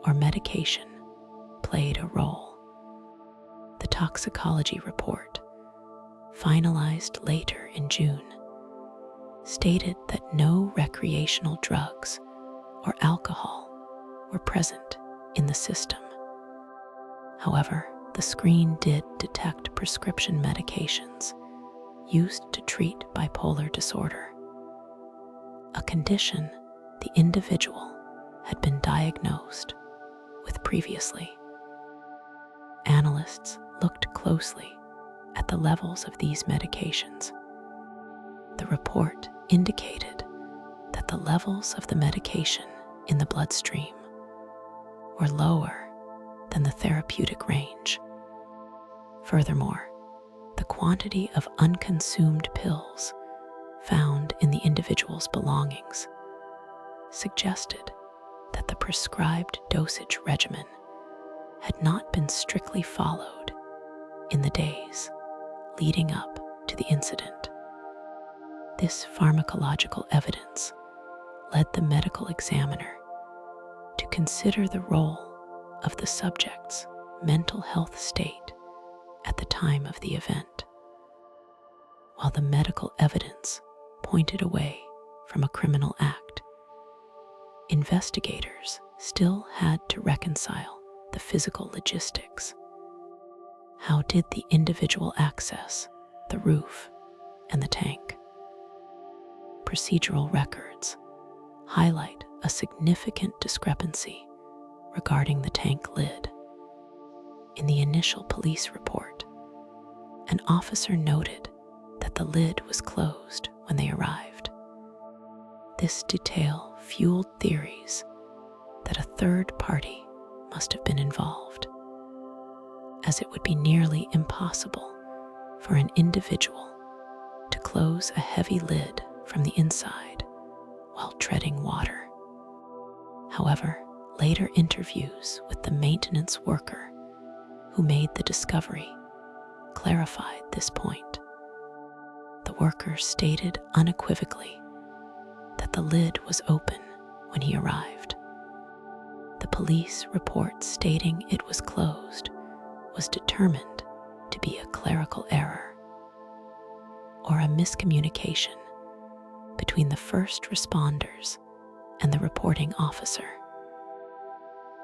or medication played a role. The toxicology report, finalized later in June, stated that no recreational drugs or alcohol were present in the system. However, the screen did detect prescription medications used to treat bipolar disorder, a condition the individual had been diagnosed with previously. Analysts looked closely at the levels of these medications. The report indicated that the levels of the medication in the bloodstream were lower than the therapeutic range. Furthermore, the quantity of unconsumed pills found in the individual's belongings suggested that the prescribed dosage regimen had not been strictly followed in the days leading up to the incident. This pharmacological evidence led the medical examiner to consider the role of the subject's mental health state at the time of the event. While the medical evidence pointed away from a criminal act, investigators still had to reconcile the physical logistics. How did the individual access the roof and the tank? Procedural records highlight a significant discrepancy regarding the tank lid. In the initial police report, an officer noted that the lid was closed when they arrived. This detail fueled theories that a third party must have been involved. as it would be nearly impossible for an individual to close a heavy lid from the inside while treading water. However, later interviews with the maintenance worker who made the discovery clarified this point. The worker stated unequivocally that the lid was open when he arrived. The police report stating it was closed was determined to be a clerical error or a miscommunication between the first responders and the reporting officer.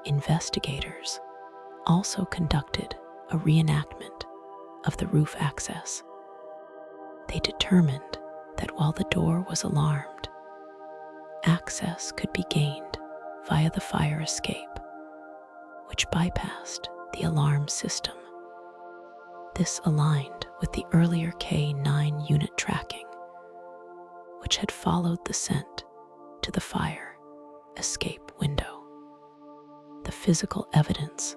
Investigators also conducted a reenactment of the roof access. They determined that while the door was alarmed, access could be gained via the fire escape, which bypassed the alarm system. This aligned with the earlier K9 unit tracking, which had followed the scent to the fire escape window. The physical evidence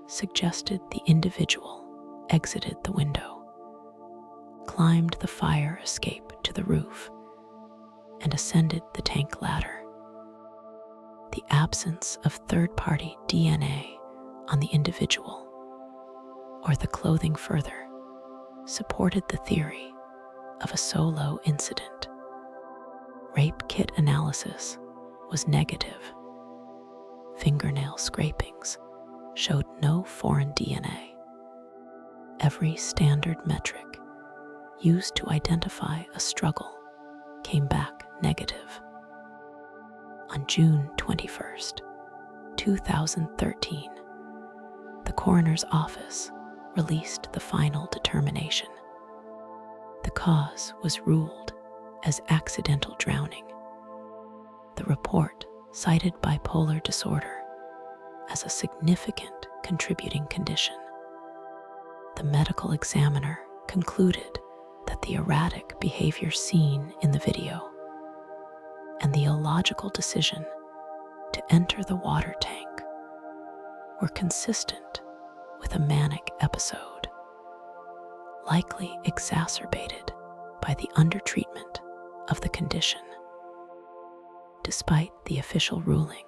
suggested the individual exited the window, climbed the fire escape to the roof, and ascended the tank ladder. The absence of third-party DNA on the individual or the clothing further supported the theory of a solo incident. Rape kit analysis was negative. Fingernail scrapings showed no foreign DNA. Every standard metric used to identify a struggle came back negative. On June 21st, 2013, the coroner's office released the final determination. The cause was ruled as accidental drowning. The report cited bipolar disorder as a significant contributing condition. The medical examiner concluded that the erratic behavior seen in the video and the illogical decision to enter the water tank were consistent with a manic episode, likely exacerbated by the undertreatment of the condition. Despite the official ruling,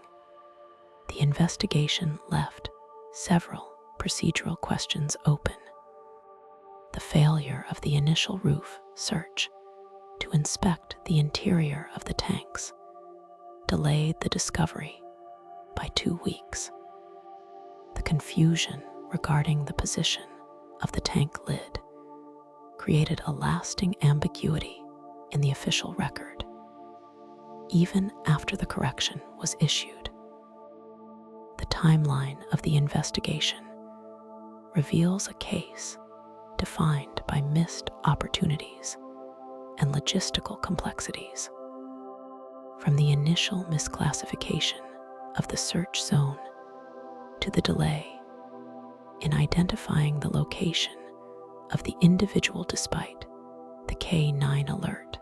the investigation left several procedural questions open. The failure of the initial roof search to inspect the interior of the tanks delayed the discovery by 2 weeks. The confusion regarding the position of the tank lid created a lasting ambiguity in the official record, even after the correction was issued. The timeline of the investigation reveals a case defined by missed opportunities and logistical complexities. From the initial misclassification of the search zone to the delay in identifying the location of the individual despite the K9 alert.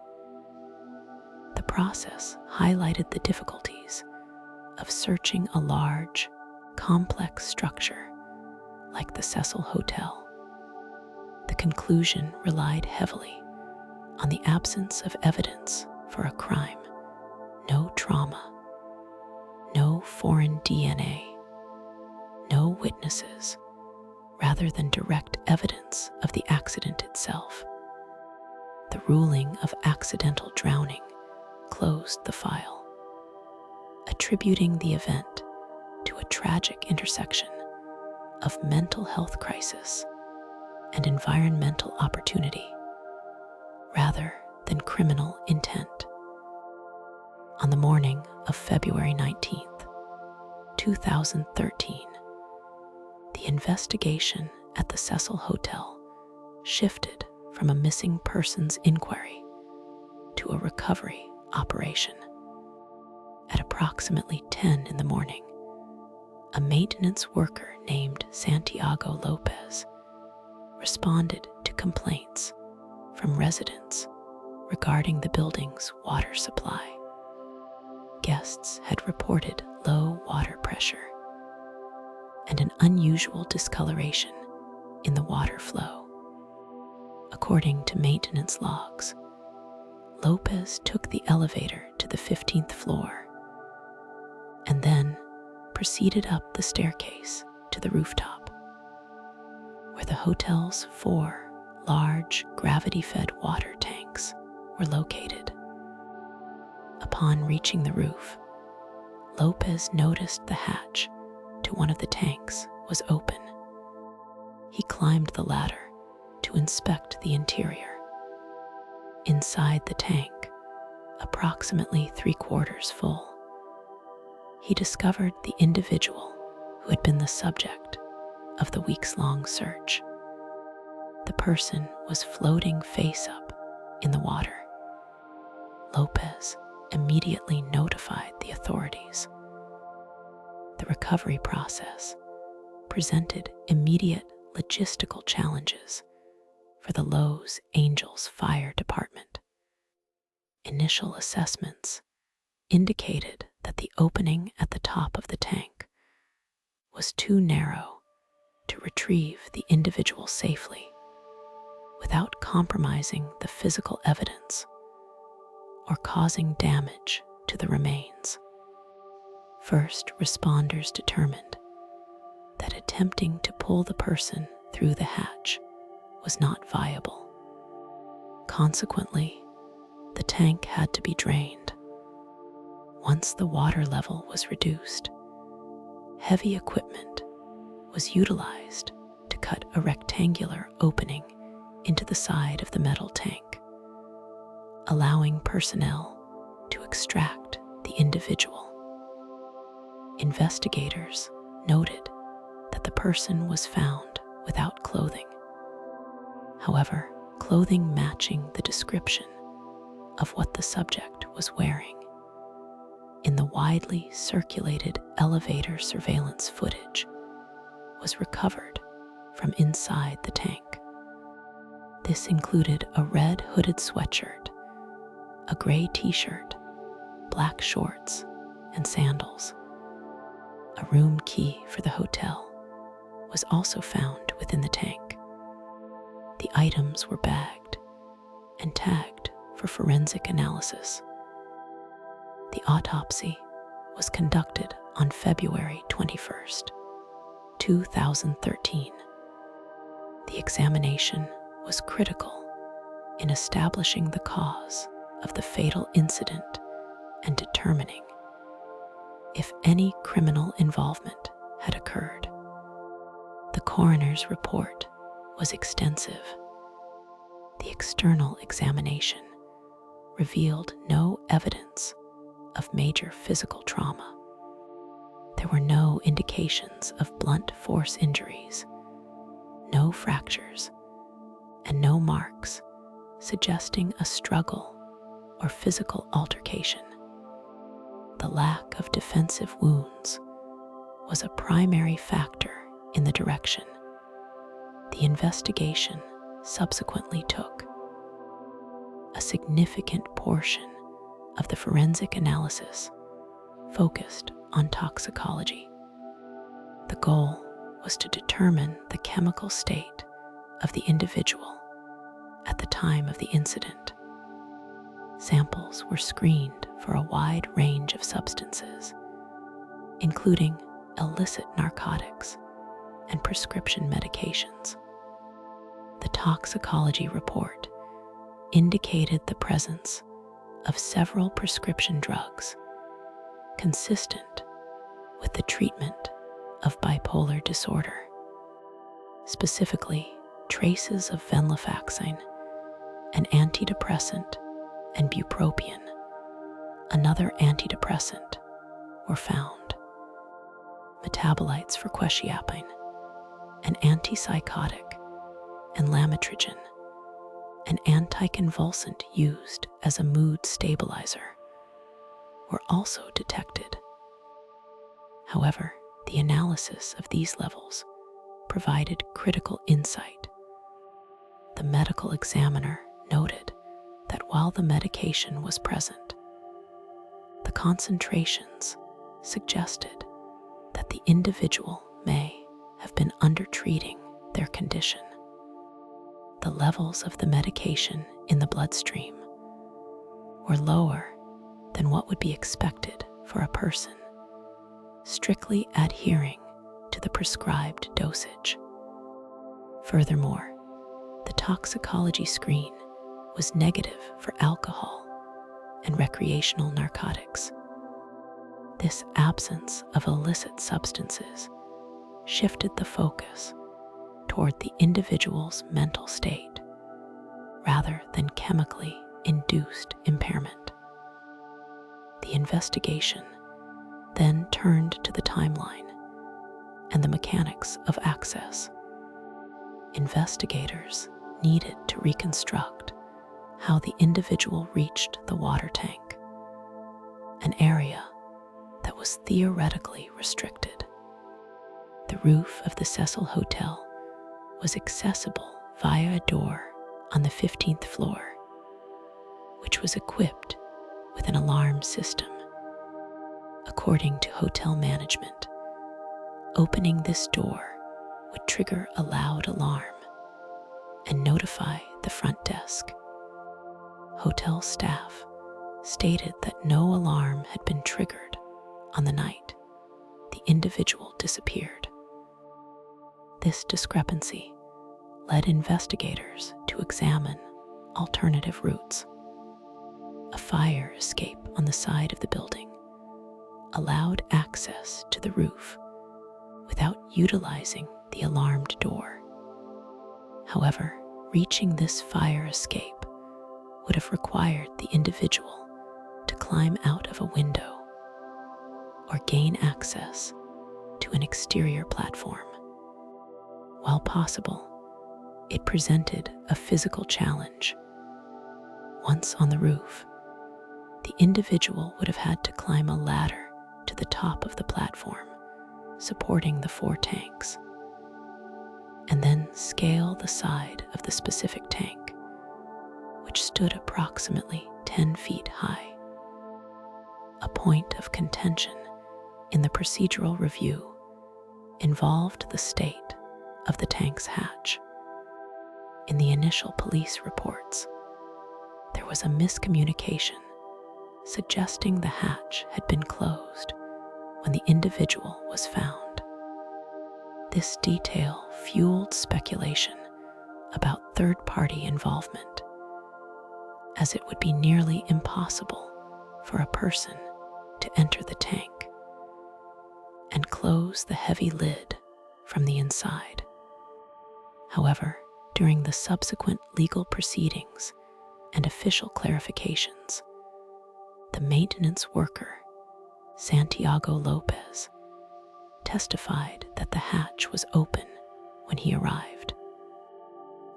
The process highlighted the difficulties of searching a large, complex structure like the Cecil Hotel. The conclusion relied heavily on the absence of evidence for a crime, no trauma, no foreign DNA, no witnesses, rather than direct evidence of the accident itself. The ruling of accidental drowning closed the file, attributing the event to a tragic intersection of mental health crisis and environmental opportunity, rather than criminal intent. On the morning of February 19th, 2013, the investigation at the Cecil Hotel shifted from a missing persons inquiry to a recovery operation. At approximately 10 in the morning, a maintenance worker named Santiago Lopez responded to complaints from residents regarding the building's water supply. Guests had reported low water pressure and an unusual discoloration in the water flow. According to maintenance logs, Lopez took the elevator to the 15th floor and then proceeded up the staircase to the rooftop, where the hotel's 4 large gravity-fed water tanks were located. Upon reaching the roof, Lopez noticed the hatch to one of the tanks was open. He climbed the ladder to inspect the interior. Inside the tank, approximately 3/4 full, he discovered the individual who had been the subject of the weeks-long search. The person was floating face up in the water. Lopez immediately notified the authorities. The recovery process presented immediate logistical challenges for the Los Angeles Fire Department. Initial assessments indicated that the opening at the top of the tank was too narrow to retrieve the individual safely without compromising the physical evidence or causing damage to the remains. First responders determined that attempting to pull the person through the hatch was not viable. Consequently, the tank had to be drained. Once the water level was reduced, heavy equipment was utilized to cut a rectangular opening into the side of the metal tank, allowing personnel to extract the individual. Investigators noted that the person was found without clothing. However, clothing matching the description of what the subject was wearing in the widely circulated elevator surveillance footage was recovered from inside the tank. This included a red hooded sweatshirt, a gray t-shirt, black shorts, and sandals. A room key for the hotel was also found within the tank. The items were bagged and tagged for forensic analysis. The autopsy was conducted on February 21st, 2013. The examination was critical in establishing the cause of the fatal incident and determining if any criminal involvement had occurred. The coroner's report was extensive. The external examination revealed no evidence of major physical trauma. There were no indications of blunt force injuries, no fractures, and no marks suggesting a struggle or physical altercation. The lack of defensive wounds was a primary factor in the direction the investigation subsequently took. A significant portion of the forensic analysis focused on toxicology. The goal was to determine the chemical state of the individual at the time of the incident. Samples were screened for a wide range of substances, including illicit narcotics and prescription medications. The toxicology report indicated the presence of several prescription drugs consistent with the treatment of bipolar disorder, specifically traces of venlafaxine, an antidepressant, and bupropion, another antidepressant, were found. Metabolites for quetiapine, an antipsychotic, and lamotrigine, an anticonvulsant used as a mood stabilizer, were also detected. However, the analysis of these levels provided critical insight. The medical examiner noted that while the medication was present, the concentrations suggested that the individual may have been undertreating their condition. The levels of the medication in the bloodstream were lower than what would be expected for a person strictly adhering to the prescribed dosage. Furthermore, the toxicology screen was negative for alcohol and recreational narcotics. This absence of illicit substances shifted the focus toward the individual's mental state rather than chemically induced impairment. The investigation then turned to the timeline and the mechanics of access. Investigators needed to reconstruct how the individual reached the water tank, an area that was theoretically restricted. The roof of the Cecil Hotel was accessible via a door on the 15th floor, which was equipped with an alarm system. According to hotel management, opening this door would trigger a loud alarm and notify the front desk. Hotel staff stated that no alarm had been triggered on the night the individual disappeared. This discrepancy led investigators to examine alternative routes. A fire escape on the side of the building allowed access to the roof without utilizing the alarmed door. However, reaching this fire escape would have required the individual to climb out of a window or gain access to an exterior platform. While possible, it presented a physical challenge. Once on the roof, the individual would have had to climb a ladder to the top of the platform, supporting the 4 tanks, and then scale the side of the specific tank, which stood approximately 10 feet high. A point of contention in the procedural review involved the state of the tank's hatch. In the initial police reports, there was a miscommunication suggesting the hatch had been closed when the individual was found. This detail fueled speculation about third-party involvement, as it would be nearly impossible for a person to enter the tank and close the heavy lid from the inside. However, during the subsequent legal proceedings and official clarifications, the maintenance worker, Santiago Lopez, testified that the hatch was open when he arrived.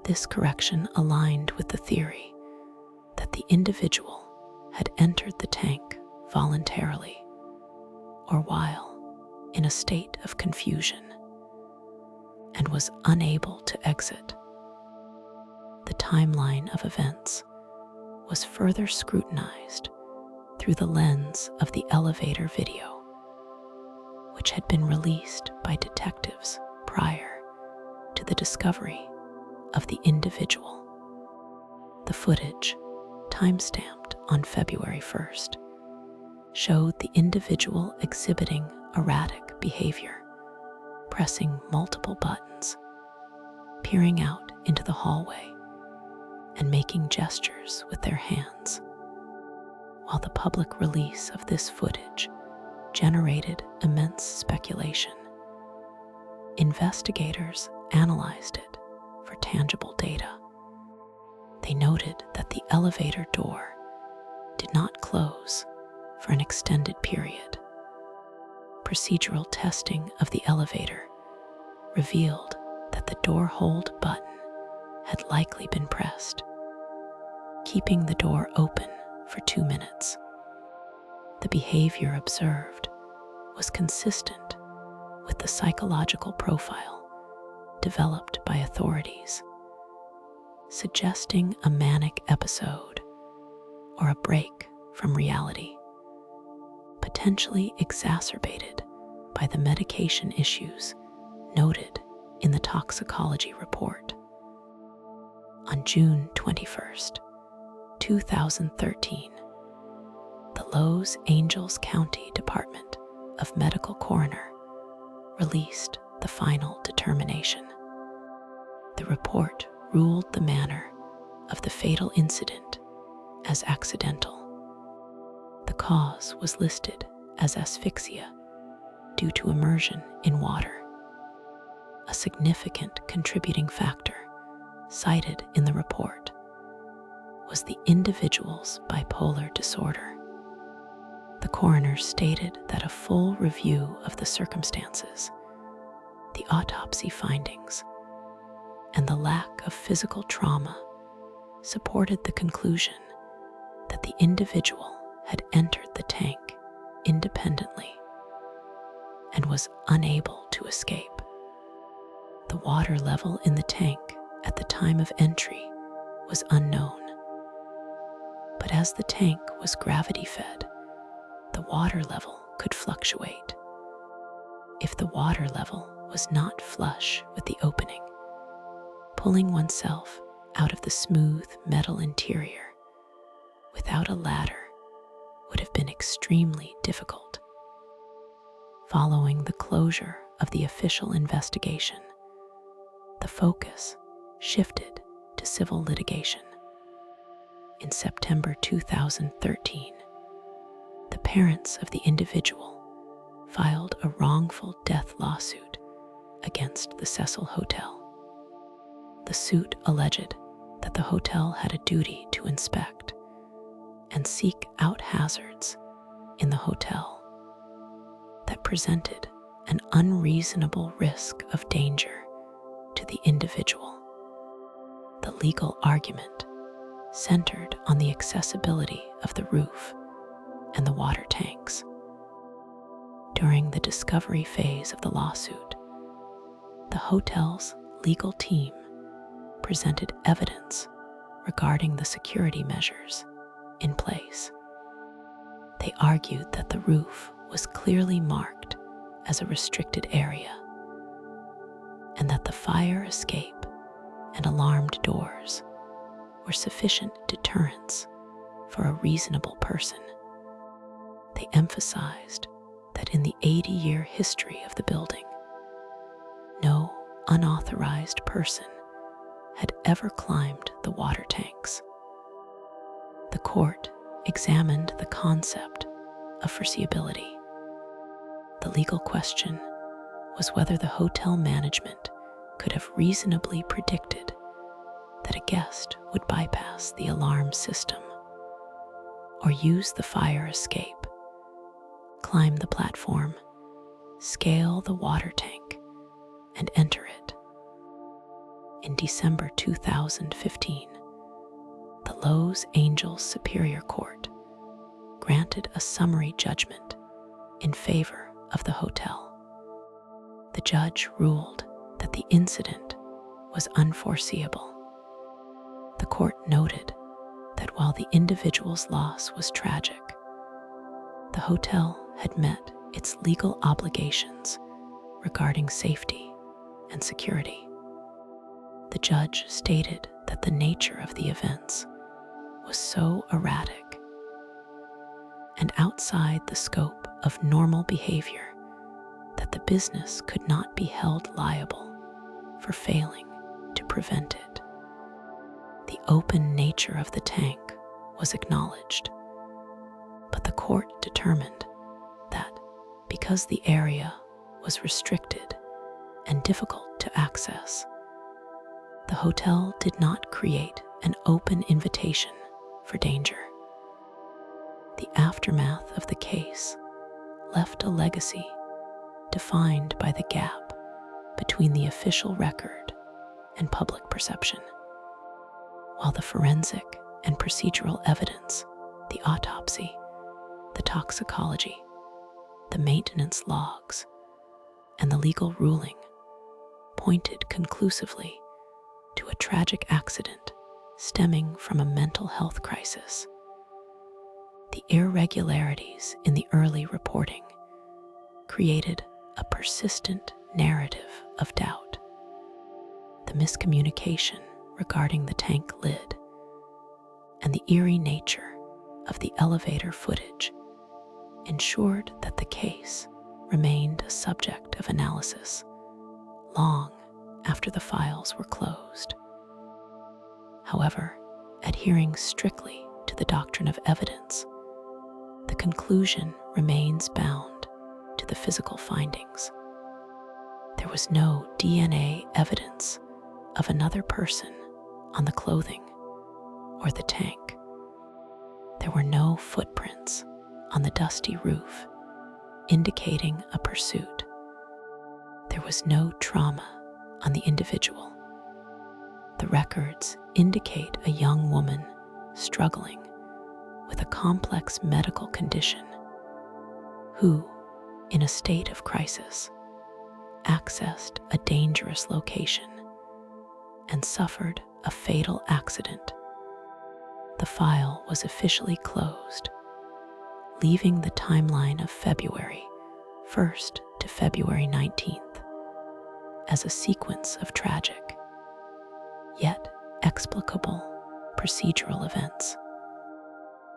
This correction aligned with the theory that the individual had entered the tank voluntarily or while in a state of confusion and was unable to exit. The timeline of events was further scrutinized through the lens of the elevator video, which had been released by detectives prior to the discovery of the individual. The footage, timestamped on February 1st, showed the individual exhibiting erratic behavior, pressing multiple buttons, peering out into the hallway, and making gestures with their hands. While the public release of this footage generated immense speculation, investigators analyzed it for tangible data. They noted that the elevator door did not close for an extended period. Procedural testing of the elevator revealed that the door hold button had likely been pressed, keeping the door open for 2 minutes. The behavior observed was consistent with the psychological profile developed by authorities, suggesting a manic episode or a break from reality, potentially exacerbated by the medication issues noted in the toxicology report. On June 21st, 2013, the Los Angeles County Department of Medical Coroner released the final determination. The report ruled the manner of the fatal incident as accidental. The cause was listed as asphyxia due to immersion in water. A significant contributing factor cited in the report was the individual's bipolar disorder. The coroner stated that a full review of the circumstances, the autopsy findings, and the lack of physical trauma supported the conclusion that the individual had entered the tank independently and was unable to escape. The water level in the tank at the time of entry was unknown, but as the tank was gravity-fed, the water level could fluctuate. If the water level was not flush with the opening, pulling oneself out of the smooth metal interior without a ladder would have been extremely difficult. Following the closure of the official investigation, the focus shifted to civil litigation. In September 2013, the parents of the individual filed a wrongful death lawsuit against the Cecil Hotel. The suit alleged that the hotel had a duty to inspect and seek out hazards in the hotel that presented an unreasonable risk of danger to the individual. The legal argument centered on the accessibility of the roof and the water tanks. During the discovery phase of the lawsuit, the hotel's legal team presented evidence regarding the security measures in place. They argued that the roof was clearly marked as a restricted area and that the fire escape and alarmed doors were sufficient deterrents for a reasonable person. They emphasized that in the 80-year history of the building, no unauthorized person had ever climbed the water tanks. The court examined the concept of foreseeability. The legal question was whether the hotel management could have reasonably predicted that a guest would bypass the alarm system or use the fire escape, climb the platform, scale the water tank, and enter it. In December 2015, the Los Angeles Superior Court granted a summary judgment in favor of the hotel. The judge ruled that the incident was unforeseeable. The court noted that while the individual's loss was tragic, the hotel had met its legal obligations regarding safety and security. The judge stated that the nature of the events was so erratic and outside the scope of normal behavior that the business could not be held liable for failing to prevent it. The open nature of the tank was acknowledged, but the court determined that because the area was restricted and difficult to access, the hotel did not create an open invitation for danger. The aftermath of the case left a legacy defined by the gap between the official record and public perception. While the forensic and procedural evidence, the autopsy, the toxicology, the maintenance logs, and the legal ruling pointed conclusively to a tragic accident stemming from a mental health crisis, the irregularities in the early reporting created a persistent narrative of doubt. the miscommunication regarding the tank lid, and the eerie nature of the elevator footage ensured that the case remained a subject of analysis long after the files were closed. However, adhering strictly to the doctrine of evidence, the conclusion remains bound to the physical findings. There was no DNA evidence of another person on the clothing or the tank. There were no footprints on the dusty roof indicating a pursuit. There was no trauma on the individual. The records indicate a young woman struggling with a complex medical condition who, in a state of crisis, accessed a dangerous location and suffered a fatal accident. The file was officially closed, leaving the timeline of February 1st to February 19th as a sequence of tragic, yet explicable procedural events.